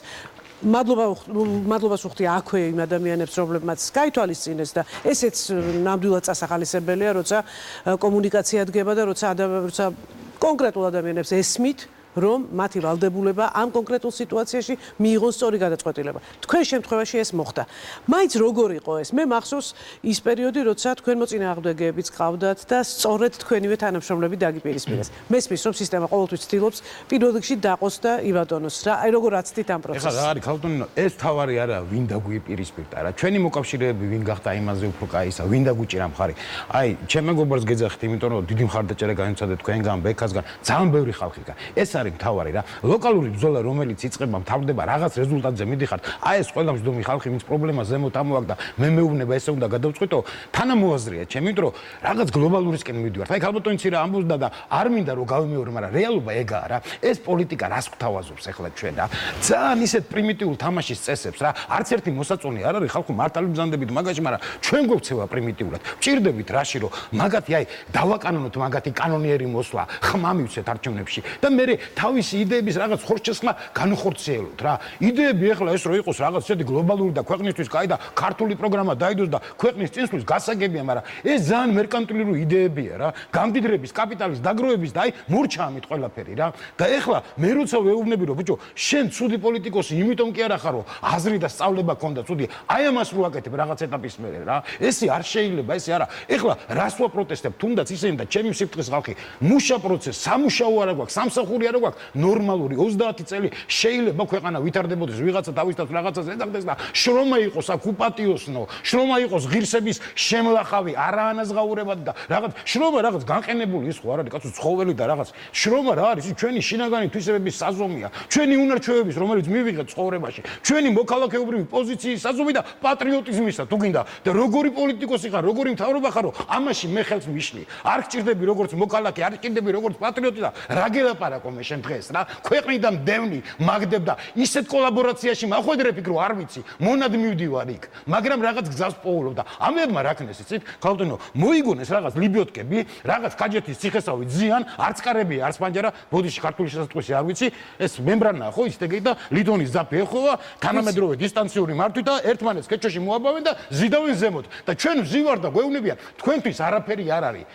მადლობას ვუხდი აქვე იმ ადამიანებს, რომლებმაც გაითვალისწინეს და ესეც ნამდვილად წასახალისებელია, როცა კომუნიკაცია დგება და როცა კონკრეტულ ადამიანებს ესმით რომ მათი ვალდებულება ამ კონკრეტულ სიტუაციაში მიიღონ სწორი გადაწყვეტილება. თქვენ შემთხვევაში ეს მოხდა. მაინც როგორ იყო ეს? მე მახსოვს ის პერიოდი, როცა თქვენ მოწინააღმდეგეებიც ყავდათ და სწორედ თქვენივე თანამშრომლები დაგიპირისპირეს. მესმის რომ სისტემა ყოველთვის ცდილობს პირველ რიგში დაყოს და ივადონოს რა. აი როგორ აცდით ამ პროცესს? ეხლა რა არის ქალბატონო, ეს თავარი არა, ვინ დაგვიპირისპირდა რა. ჩვენი მოკავშირეები ვინ გახდა იმაზე უფრო კაისა, ვინ დაგუჭირა მხარი. აი, ჩემ მეგობარს გეძახით, იმიტომ რომ დიდი მხარდაჭერა განიცადეთ თქვენგან, ბექასგან, ძალიან ბევრი ხალხისგან. ეს არის მთავარი რა. ლოკალური ბრძოლა, რომელიც იწყება, მთავრდება რაღაც რეზულტატზე მიდიხართ. აი ეს ყველა მждომი ხალხი, ვინც პრობლემას ზემოთ ამოაგდა, მე მეუბნება ესე უნდა გადავწყვიტო, თანამოაზრეა ჩემი, იმიტომ რომ რაღაც გლობალურისკენ მივდივართ. აი ქალბატონიც რა ამბობდა და არ მინდა რომ გავიმეორო, მაგრამ რეალობა ეგაა რა. ეს პოლიტიკა რას გვთავაზობს ახლა ჩვენ რა. ძალიან ისეთ პრიმიტიულ თამაშის წესებს რა. არც ერთი მოსაწონი არ არის ხალხო მართალი ბრძანდებით მაგაში, მაგრამ ჩვენ გვექცევა პრიმიტიულად. ვჭირდებით რაში რომ მაგათი აი დავაკანონოთ მაგათი კანონიერი მოსვლა, ხმა მივცეთ არჩევნებში და მე თავისი იდეების რაღაც ხორჩესხმა განხორციელოთ რა. იდეები ახლა ეს რო იყოს რაღაც ისეთი გლობალური და ქვეყნისთვის კაი და ქართული პროგრამა დაიდოს და ქვეყნის წინსვლის გასაგებია, მაგრამ ეს ძალიან მერკანტილური იდეებია რა. გამდიდრების, კაპიტალის დაგროვების და აი მორჩა ამით ყველაფერი რა. და ახლა მე როცა ვეუბნები რომ ბიჭო, შენ ცუდი პოლიტიკოსი, იმიტომ კი არა ხარო, აზრი და სწავლება ქონდა ცუდი. აი ამას რო აკეთებ რაღაც ეტაპის მერე რა. ესე არ შეიძლება, ესე არა. ახლა რას ვაპროტესტებ, თუნდაც ისინი და ჩემი სიფრთხის ხალხი, მუშა პროცესი, სამუშაო არა გვაქვს, სამსახური არა გვაქვს, ნორმალური 30 წელი შეიძლება ქვეყანა ვითარდებოდეს, ვიღაცა თავისთავად რაღაცას ეძახდეს და შრომა იყოს აქ უპატიოსნო, შრომა იყოს ღირსების შემლახავი, არა ანაზღაურებად და რაღაც შრომა რაღაც განყენებული ის ხო არ არის კაცო ცხოველი და რაღაც შრომა რა არის, ის ჩვენი შინაგანი თვისებების საზომია, ჩვენი უნარ-ჩვევების, რომელიც მივიღეთ ცხოვრებაში, ჩვენი მოქალაქეობრივი პოზიციის საზომი და პატრიოტიზმისა თუ გინდა და როგორი პოლიტიკოსი ხარ, როგორი მთავრობა ხარო, ამაში მე ხელს მიშლი. არ გჭირდები როგორც მოქალაქე, არ გჭირდები როგორც პატრიოტი და რა გელაპარაკო მე შენ დღეს რა. ქვეყნიდან დევნი, მაგდებ და ისეთ კოლაბორაციაში მახვედრებ იქ რომ არ ვიცი, მონად მივდივარ იქ, მაგრამ რაღაც გზას პოულობ და ამებმა რა ქნეს იცით? ქალბატონო, მოიგონეს რაღაც ლიბიოტკები, რაღაც კაჯეთის ციხესავი ძიან, არც კარები, არც პანჯარა, ბოდიში ქართული შესაწყისი არ ვიცი, ეს მემბრანაა ხო ისტეგეი და ლიდონის ზაფი ეხოვა, თანამედროვე დისტანციური მართვით და ერთმანეთს კეჩოში მოაბავენ და ზიდავენ ზემოთ და ჩვენ ვზივარ და გვეუბნებიან, თქვენთვის არაფერი არ არის.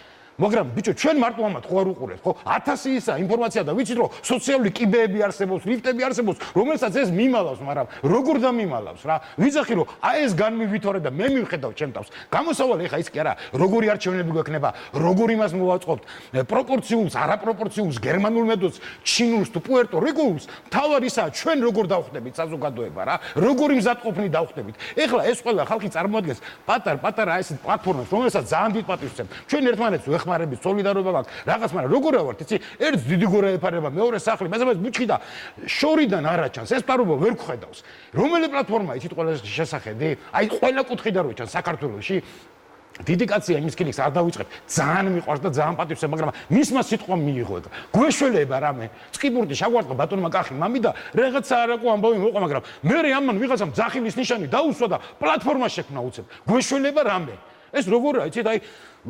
მაგრამ ბიჭო, ჩვენ მარტო ამათ ხო არ უყურებთ, ხო? 1000 ისა ინფორმაცია და ვიცით რომ სოციალური კიბეები არსებობს, ლიფტები არსებობს, რომელსაც ეს მიმალავს, მაგრამ როგორ დამიმალავს რა? ვიძახი რომ აი ეს განმივითორე და მე მივხედავ ჩემ თავს. გამოსავალი ხა ის კი არა, როგორი არჩევნები გვექნება, როგორ იმას მოვაწყობთ, პროპორციულს, არაპროპორციულს, გერმანულ მეთოდს, ჩინურს თუ პუერტო-რიკოულს, თავად ისა ჩვენ როგორ დავხდებით საზოგადოება რა? როგორი მზადყოფნი დავხდებით? ეხლა ეს ყველა ხალხი წარმოადგენს პატარ-პატარა ეს პლატფორმას, რომელსაც ძალიან დიდ პატივს ვცემ. ჩვენ ერთმანეთს ვეხმარებით, სოლიდარობა გვაქვს, რაღაც, მაგრამ როგორ ავართ, იცი? ერთს დიდი გორა ეფარება, მეორე სახლი, მესამეც ბუჩქი და შორიდან არ აჩანს, ეს პარობა ვერ გხედავს. რომელი პლატფორმა იცით ყველაზე შესახედი? აი ყველა კუთხიდან რო ჩანს საქართველოში. დიდი კაცია იმის კილიქს არ დავიწყებ. ძალიან მიყვარს და ძალიან პატივს, მაგრამ მისმა სიტყვა მიიღო ეგ. გვეშველება რამე. წკიპურტი შაგვარტყა ბატონმა კახი მამი და რაღაცა არაკო ამბავი მოყვა, მაგრამ მე ამან ვიღაცამ ძახილის ნიშანი დაუსვა და პლატფორმა შექმნა უცებ. გვეშველება რამე. ეს როგორია, იცით, აი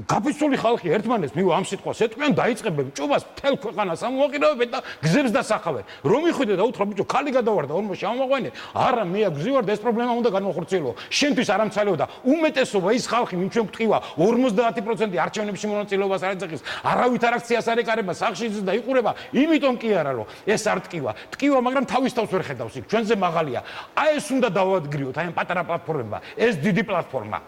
გაფიცული ხალხი ერთმანეთს მივა ამ სიტყვას ეტყვიან, დაიწყებენ ჭუბას მთელ ქვეყანას ამოაყირებენ და გზებს დასახავენ. რომ მიხვიდე და უთხრა ბიჭო, ხალი გადავარდა ორმოში ამოაღვენე. არა, მე აქ ვზივარ და ეს პრობლემა უნდა განმოხორციელო. შენთვის არ ამცალეო და უმეტესობა ის ხალხი, ვინც ჩვენ გვტყივა 50% არჩევნებში მონაწილეობას არ ეძახის, არავით არ აქციას არ ეკარება, სახლში იზრდება და იყურება, იმიტომ კი არა რომ ეს არ ტკივა. ტკივა, მაგრამ თავის თავს ვერ ხედავს იქ, ჩვენზე მაღალია. აი ეს უნდა დავადგრიოთ, აი ამ პატარა პლატფორმებმა, ეს დიდი პლატფორმა.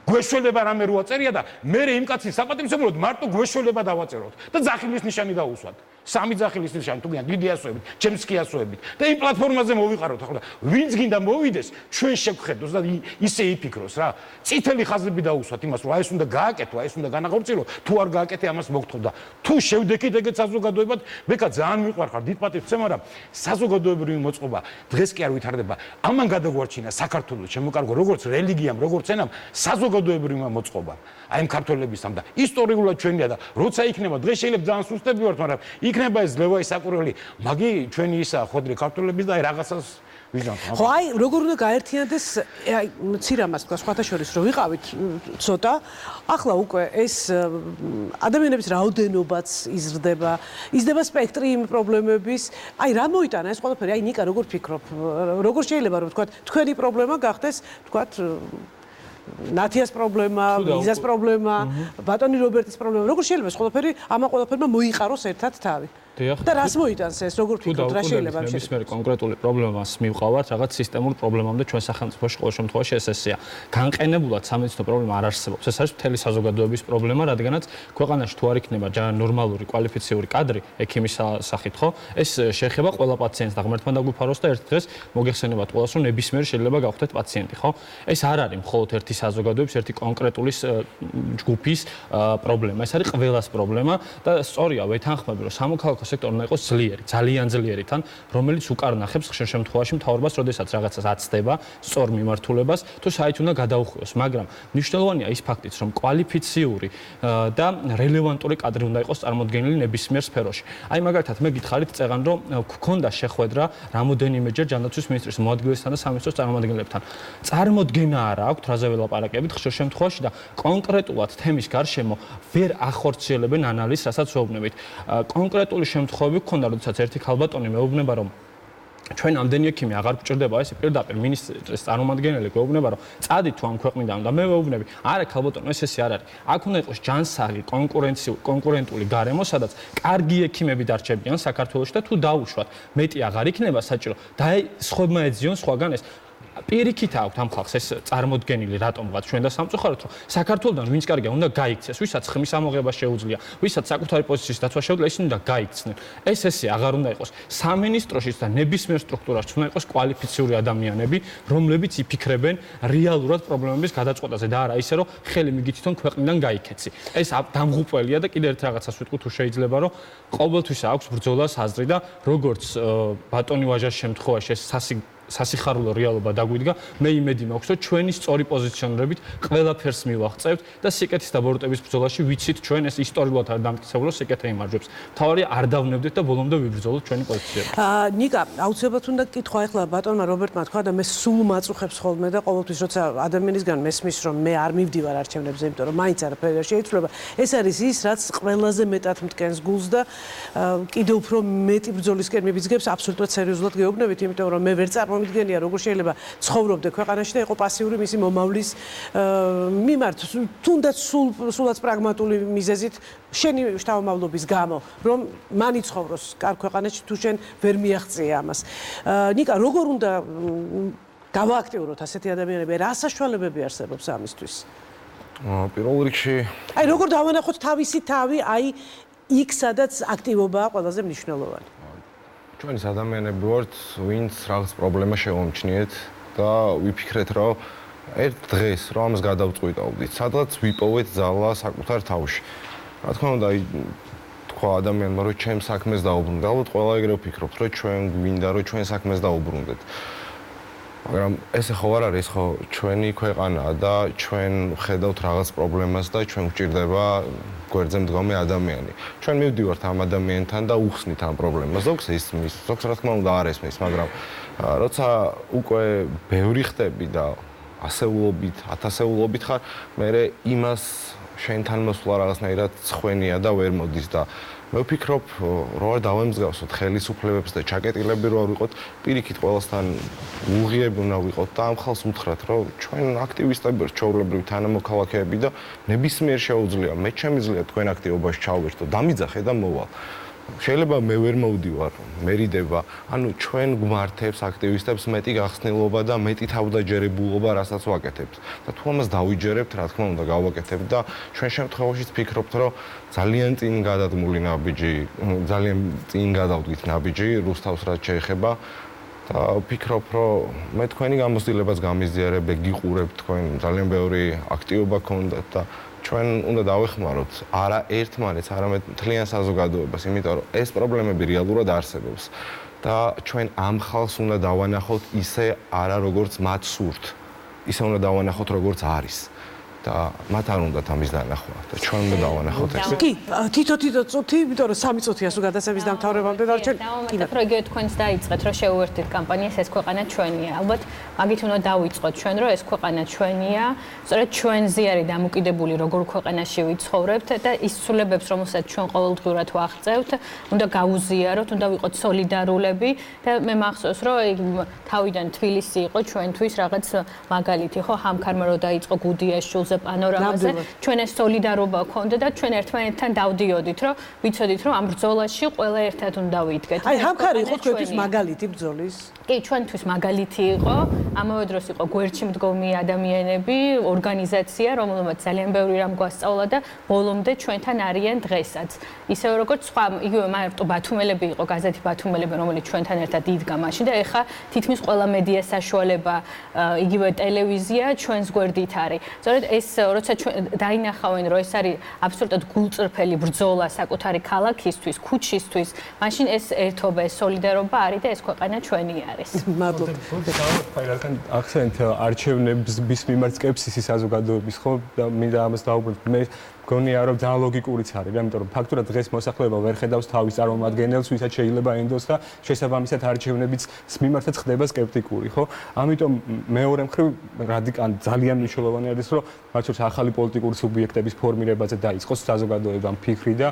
გვეშველება რამე რო აწერია და მე იმ კაცის საპატივცემლოდ მარტო გვეშველება დავაწეროთ და ძახილის ნიშანი დაუსვათ. სამი ძახილის ნიშანი თუ გინდა დიდი ასოებით, ჩემს კი ასოებით და იმ პლატფორმაზე მოვიყაროთ ახლა. ვინც გინდა მოვიდეს, ჩვენ შევხედოს და ისე იფიქროს რა. წითელი ხაზები დაუსვათ იმას, რომ აი ეს უნდა გააკეთო, აი ეს უნდა განახორციელო, თუ არ გააკეთე ამას მოგთხოვ და თუ შევდექით ეგეთ საზოგადოებად, ბეკა ძალიან მიყვარხარ, დიდ პატივს ვცემ, მაგრამ საზოგადოებრივი მოწყობა დღეს კი არ ვითარდება. ამან გადაგვარჩინა საქართველოს შემოკარგო როგორც რელიგიამ, როგორც ენამ, საზოგადოებრივმა მოწყობამ. აი ამ ქართველებისთან და ისტორიულად ჩვენია და როცა იქნება დღეს შეიძლება ძალიან სუსტები ვართ, მაგრამ იქნება ეს ლევაის საკურველი, მაგი ჩვენი ისა ხვედრი ქართველების და აი რაღაცას ვიზანთ. ხო, აი როგორ უნდა გაერთიანდეს, აი ცირამას თქვა სხვათა შორის რომ ვიყავით ცოტა, ახლა უკვე ეს ადამიანების რაოდენობაც იზრდება, იზრდება სპექტრი იმ პრობლემების, აი რა მოიტანა ეს ყველაფერი, აი ნიკა როგორ ფიქრობ, როგორ შეიძლება რომ თქვა თქვენი პრობლემა გახდეს, თქვა ნათიას პრობლემა, ლიზას პრობლემა, ბატონი რობერტის პრობლემა. როგორ შეიძლება ეს ყველაფერი ამან ყველაფერმა მოიყაროს ერთად თავი? და რას მოიტანს ეს, როგორ ვფიქრობთ, რა შეიძლება ამ შემთხვევაში? კონკრეტული პრობლემას მივყავართ, რაღაც სისტემურ პრობლემამდე ჩვენ სახელმწიფოში ყოველ შემთხვევაში ესეა. განყენებულად სამედიცინო პრობლემა არ არსებობს. ეს არის მთელი საზოგადოების პრობლემა, რადგანაც ქვეყანაში თუ არ იქნება ნორმალური კვალიფიციური კადრი ექიმის სახით, ხო? ეს შეეხება ყველა პაციენტს და ღმერთმა დაგვიფაროს და ერთ დღეს მოგეხსენებათ ყველას, რომ ნებისმიერ შეიძლება გავხდეთ პაციენტი, ხო? ეს არ არის მხოლოდ ერთი საზოგადოების, ერთი კონკრეტული ჯგუფის პრობლემა. ეს არის ყველას პრობლემა და სწორია ვეთანხმები, რომ სამოქალაქო სექტორი უნდა იყოს ძლიერი, ძალიან ძლიერი თან, რომელიც უკარნახებს ხშირ შემთხვევაში მთავრობას, როდესაც რაღაცას აცდება, სწორ მიმართულებას, თუ საით უნდა გადაუხვიოს, მაგრამ მნიშვნელოვანია ის ფაქტიც, რომ კვალიფიციური და რელევანტური კადრი უნდა იყოს წარმოდგენილი ნებისმიერ სფეროში. აი მაგალითად, მე გითხარით წეგან, რომ გქონდა შეხვედრა რამოდენიმეჯერ ჯანდაცვის მინისტრის მოადგილესთან და სამინისტროს წარმომადგენლებთან. წარმოდგენა არა აქვთ, რაზე ველაპარაკებით ხშირ შემთხვევაში და კონკრეტულად თემის გარშემო ვერ ახორციელებენ ანალიზს, რასაც ვეუბნებით. კონკრეტული შემთხვევები გქონდა, როდესაც ერთი ქალბატონი მეუბნება, რომ ჩვენ ამდენი ექიმი აღარ გვჭირდება, ეს პირდაპირ მინისტრის წარმომადგენელი გვეუბნება, რომ წადით თუ ამ ქვეყნიდან და მე ვეუბნები, არა ქალბატონო, ეს ესე არ არის. აქ უნდა იყოს ჯანსაღი, კონკურენტული გარემო, სადაც კარგი ექიმები დარჩებიან საქართველოში და თუ დაუშვათ, მეტი აღარ იქნება საჭირო. და სხვებმა ეძიონ სხვაგან ეს პირიქით აქვთ ამ ხალხს ეს წარმოდგენილი რატომღაც ჩვენ და სამწუხაროდ რომ საქართველოსთან ვინც კარგია უნდა გაიქცეს, ვისაც ხმის ამოღება შეუძლია, ვისაც საკუთარი პოზიციის დაცვა შეუძლია, ისინი უნდა გაიქცნენ. ესე აღარ უნდა იყოს. სამინისტროშიც და ნებისმიერ სტრუქტურაში უნდა იყოს კვალიფიციური ადამიანები, რომლებიც იფიქრებენ რეალურად პრობლემების გადაწყვეტაზე და არა ისე რომ ხელი მიგით თვითონ ქვეყნიდან გაიქეცი. ეს დამღუპველია და კიდევ ერთ რაღაცას ვიტყვი თუ შეიძლება რომ ყოველთვის აქვს ბრძოლას აზრი და როგორც ბატონი ვაჟას შემთხვევაში ეს სასიხარულო რეალობა დაგვიდგა, მე იმედი მაქვს, რომ ჩვენი სწორი პოზიციონირებით ყველაფერს მივაღწევთ და სიკეთის დაბოროტების ბრძოლაში ვიცით ჩვენ ეს ისტორიულად არ დამტკიცებულა სიკეთე იმარჯვებს. თავარია არ დავნებდეთ და ბოლომდე ვიბრძოლოთ ჩვენი პოზიციები. ნიკა, აუცილებლად უნდა გკითხვა ახლა ბატონმა რობერტმა თქვა და მე სულ მაწუხებს ხოლმე და ყოველთვის როცა ადამიანისგან მესმის რომ მე არ მივდივარ არჩევნებზე, იმიტომ რომ მაინც არაფერი არ შეიცვლება. ეს არის ის, რაც ყველაზე მეტად მტკენს გულს და კიდევ უფრო მეტი ბრძოლისკენ მიბიძგებს, აბსოლუტურად სერიოზულად გეუბნებით, იმიტომ რომ მე ვერ წარმომიდგენია როგორ შეიძლება ცხოვრობდე ქვეყანაში და იყო პასიური მისი მომავლის მიმართ, თუნდაც სულაც პრაგმატული მიზეზით შენი შთამომავლობის გამო, რომ მან იცხოვროს კარგ ქვეყანაში თუ შენ ვერ მიაღწია ამას. ნიკა, როგორ უნდა გავააქტიუროთ ასეთი ადამიანები, რა საშუალებები არსებობს ამისთვის? პირველ რიგში აი როგორ დავანახოთ თავისი თავი, აი იქ სადაც აქტივობაა ყველაზე მნიშვნელოვანი. ჩვენს ადამიანები ვართ, ვინც რაღაც პრობლემა შევამჩნიეთ და ვიფიქრეთ, რომ ერთ დღეს რომ ამას გადავწყვიტავდით, სადღაც ვიპოვეთ ძალა საკუთარ თავში. რა თქმა უნდა, თქვა ადამიანმა, რომ ჩემ საქმეს დაუბრუნდეთ. ალბათ ყველა ეგრე ვფიქრობთ, რომ ჩვენ გვინდა, რომ ჩვენ საქმეს დაუბრუნდეთ. მაგრამ ესე ხო არ არის, ხო ჩვენი ქვეყანაა და ჩვენ ხედავთ რაღაც პრობლემას და ჩვენ გვჭირდება გვერდზე მდგომი ადამიანი. ჩვენ მივდივართ ამ ადამიანთან და უხსნით ამ პრობლემას. ზოგს ისმის, ზოგს რა თქმა უნდა არ ესმის, მაგრამ როცა უკვე ბევრი ხდები და ასეულობით, ათასეულობით ხარ, მე იმას შენთან მოსვლა რაღაცნაირად ცხვენია და ვერ მოდის და მე ვფიქრობ, რომ არ დავემსგავსოთ ხელისუფლებებს და ჩაკეტილები რო არ ვიყოთ, პირიქით ყველასთან უღიები უნდა ვიყოთ და ამ ხალხს უთხრათ, რომ ჩვენ აქტივისტები ვართ, ჩვეულებრივი თანამოქალაქეები და ნებისმიერ შეუძლია, მე შემიძლია თქვენ აქტივობაში ჩავერთო, დამიძახე და მოვალ. შეიძლება მე ვერ მოვდივარ, მერიდება, ანუ ჩვენ გვმართებს აქტივისტებს მეტი გახსნილობა და მეტი თავდაჯერებულობა, რასაც ვაკეთებთ. და თუ ამას დავიჯერებთ, რა თქმა უნდა, გავაკეთებთ და ჩვენ შემთხვევაშიც ფიქრობთ, რომ ძალიან წინ გადადგმული ნაბიჯი, ძალიან წინ გადავდგით ნაბიჯი რუსთავს რაც შეეხება და ვფიქრობ, რომ მე თქვენი გამოცდილებას გამიზიარებ, გიყურებ თქვენ, ძალიან ბევრი აქტივობა გქონდათ და ჩვენ უნდა დავეხმაროთ არა ერთმანეთს, არამედ მთლიან საზოგადოებას, იმიტომ რომ ეს პრობლემები რეალურად არსებობს და ჩვენ ამ ხალხს უნდა დავანახოთ ისე არა როგორც მათ სურთ, ისე უნდა დავანახოთ როგორც არის. და მათ არ უნდათ ამის დანახვა და ჩვენ უნდა დავანახოთ ეს. კი, თითო წუთი, იმიტომ რომ 3 წუთია სულ გადაცემის დამთავრებამდე და ჩვენ დავამატებ, რომ იგივე თქვენს დაიწყეთ, რომ შეუერთდით კამპანიას ეს ქვეყანა ჩვენია. ალბათ მაგით უნდა დავიწყოთ ჩვენ, რომ ეს ქვეყანა ჩვენია, სწორედ ჩვენზე არის დამოკიდებული როგორ ქვეყანაში ვიცხოვრებთ და ის ცვლილებებს, რომელსაც ჩვენ ყოველდღურად ვაღწევთ, უნდა გაუზიაროთ, უნდა ვიყოთ სოლიდარულები და მე მახსოვს, რომ თავიდან თბილისი იყო ჩვენთვის რაღაც მაგალითი, ხო, ჰამქარმა რო დაიწყო გუდიაშვილზე ჟურნალზე პანორამაზე ჩვენ ეს სოლიდარობა გქონდა და ჩვენ ერთმანეთთან დავდიოდით რომ ვიცოდით რომ ამ ბრძოლაში ყველა ერთად უნდა ვიდგეთ. აი ჰამქარი იყო თქვენთვის მაგალითი ბრძოლის? კი, ჩვენთვის მაგალითი იყო, ამავე დროს იყო გვერდში მდგომი ადამიანები, ორგანიზაცია, რომელმაც ძალიან ბევრი რამ გვასწავლა და ბოლომდე ჩვენთან არიან დღესაც. ისევე როგორც სხვა იგივე მარტო ბათუმელები იყო, გაზეთი ბათუმელები, რომელიც ჩვენთან ერთად იდგა მაშინ და ეხა თითქმის ყველა მედია საშუალება, იგივე ტელევიზია ჩვენს გვერდით არის. სწორედ ეს როცა დაინახავენ, რომ ეს არის აბსოლუტურად გულწრფელი ბრძოლა საკუთარი ქალაქისთვის, ქუჩისთვის, მაშინ ეს ერთობა, ეს სოლიდარობა არის და ეს ქვეყანა ჩვენი არის. მადლობთ. რადგან ახსენეთ არჩევნების მიმართ სკეპსისი საზოგადოების ხო და მინდა ამას დავუბრუნდეთ. მე გონია რომ ძალიან ლოგიკურიც არის, იმიტომ რომ ფაქტურად დღეს მოსახლეობა ვერ ხედავს თავის წარმომადგენელს, ვისაც შეიძლება ენდოს და შესაბამისად არჩევნებიც მიმართაც ხდება სკეპტიკური, ხო? ამიტომ მეორე მხრივ რადიკალ ძალიან მნიშვნელოვანი არის, რომ მათ შორის ახალი პოლიტიკური სუბიექტების ფორმირებაზე დაიწყოს საზოგადოებამ ფიქრი და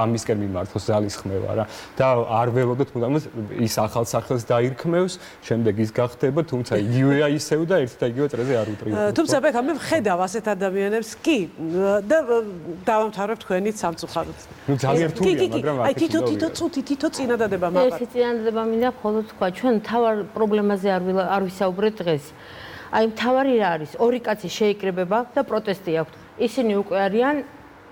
ამისკენ მიმართოს ძალისხმევა რა. და არ ველოდოთ მუდამოდ ის ახალ სახელს დაირქმევს, შემდეგ ის გახდება, თუმცა იგივეა ისევ და ერთ და იგივე წრეზე არ უტრიალდება. თუმცა ბექა მე ვხედავ ასეთ ადამიანებს კი და დავამთავრებ თქვენით სამწუხაროდ. ნუ ძალიან რთულია, მაგრამ აი თითო წინადადება მაყარ. ერთი წინადადება მინდა მხოლოდ თქვა, ჩვენ თავარ პრობლემაზე არ ვისაუბრეთ დღეს. აი მთავარი რა არის? ორი კაცი შეიკრიბება და პროტესტი აქვს. ისინი უკვე არიან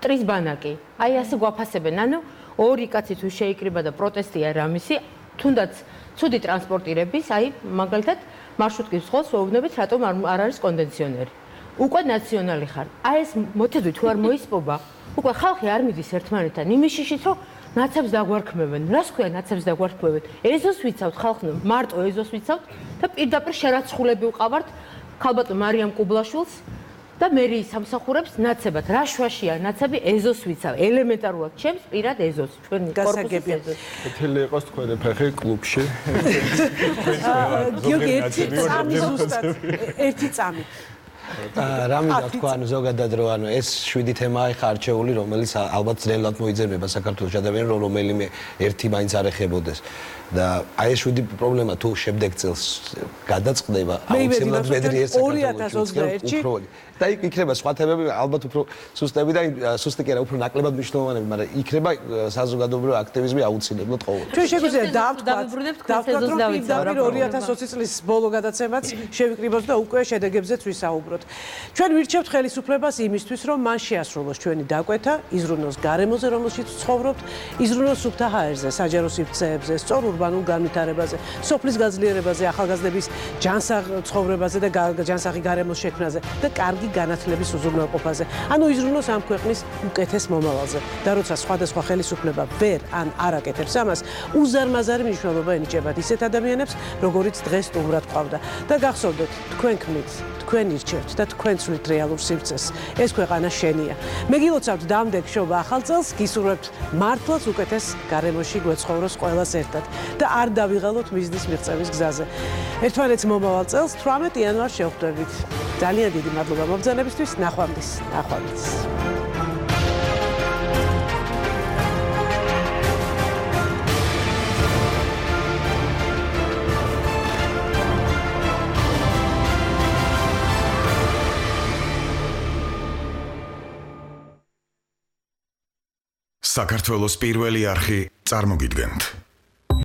ტრის ბანაკი. აი ასე გვაფასებენ. ანუ ორი კაცი თუ შეიკრიბება და პროტესტია რამისი, თუნდაც ცუდი ტრანსპორტირების, აი მაგალითად მარშრუტკის ხოს ვეუბნებით, რატომ არ არის კონდიციონერი. უკვე ნაციონალი ხარ. აი ეს მოცედი თუ არ მოისპობა, უკვე ხალხი არ მიდის ერთმანეთთან იმის შიშით, რომ ნაცებს დაგვარქმევენ. რას ქვია ნაცებს დაგვარქმევენ? ეზოს ვიცავთ ხალხნო, მარტო ეზოს ვიცავთ და პირდაპირ შერაცხულები ვყავართ ქალბატონ მარიამ კუბლაშვილს და მერიის სამსახურებს ნაცებად. რა შვაშია ნაცები ეზოს ვიცავ. ელემენტარულად ჩემს პირად ეზოს. ჩვენი კორპუსის ეზოს. ეთელი იყოს თქვენი ფეხი კლუბში. გიორგი ერთი წამი. რა მინდა თქვა ანუ ზოგადად რომ ანუ ეს 7 თემაა ხა არჩეული რომელიც ალბათ ძნელად მოიძებნება საქართველოს ადამიანს რომ რომელიმე ერთი მაინც არ ეხებოდეს და აი ეს 7 პრობლემა თუ შემდეგ წელს გადაწყდება აუცილებლად ბედრი ეს საქართველოს 2021-ში და იქნება სხვა თემები ალბათ უფრო სუსტები და სუსტი კი არა უფრო ნაკლებად მნიშვნელოვანები მაგრამ იქნება საზოგადოებრივი აქტივიზმი აუცილებლად ყოველთვის ჩვენ შეგვიძლია დავთვალოთ რომ პირდაპირ 2020 წლის ბოლო გადაცემაც შევიკრიბოთ და უკვე შედეგებზეც ვისაუბროთ ჩვენ ვირჩევთ ხელისუფლებას იმისთვის რომ მან შეასრულოს ჩვენი დაკვეთა იზრუნოს გარემოზე რომელშიც ცხოვრობთ იზრუნოს სუფთა ჰაერზე საჯარო სივრცეებზე სწორ ურბანულ განვითარებაზე სოფლის გაძლიერებაზე ახალგაზრდების ჯანსაღ ცხოვრებაზე და ჯანსაღი გარემოს შექმნაზე და კარგი განათლების უზრუნველყოფაზე. ანუ იზრუნოს ამ ქვეყნის უკეთეს მომავალზე. და როცა სხვადასხვა ხელისუფლება ვერ ან არ აკეთებს ამას, უზარმაზარი მნიშვნელობა ენიჭებათ ისეთ ადამიანებს, როგორიც დღეს სტუმრად ყავდა. და გახსოვდეთ, თქვენ ქმნით, თქვენ ირჩევთ და თქვენ ცვლით რეალურ სივრცეს. ეს ქვეყანა შენია. მე გილოცავთ დამდეგ შობა ახალ წელს, გისურვებთ მართლაც უკეთეს გარემოში გვეცხოვროს ყველას ერთად და არ დავიღალოთ მიზნის მიღწევის გზაზე. ერთმანეთს მომავალ წელს 18 იანვარს შევხვდებით. ძალიან დიდი მადლობა მობრძანებისთვის. ნახვამდის. საქართველოს პირველი არხი წარმოგიდგენთ.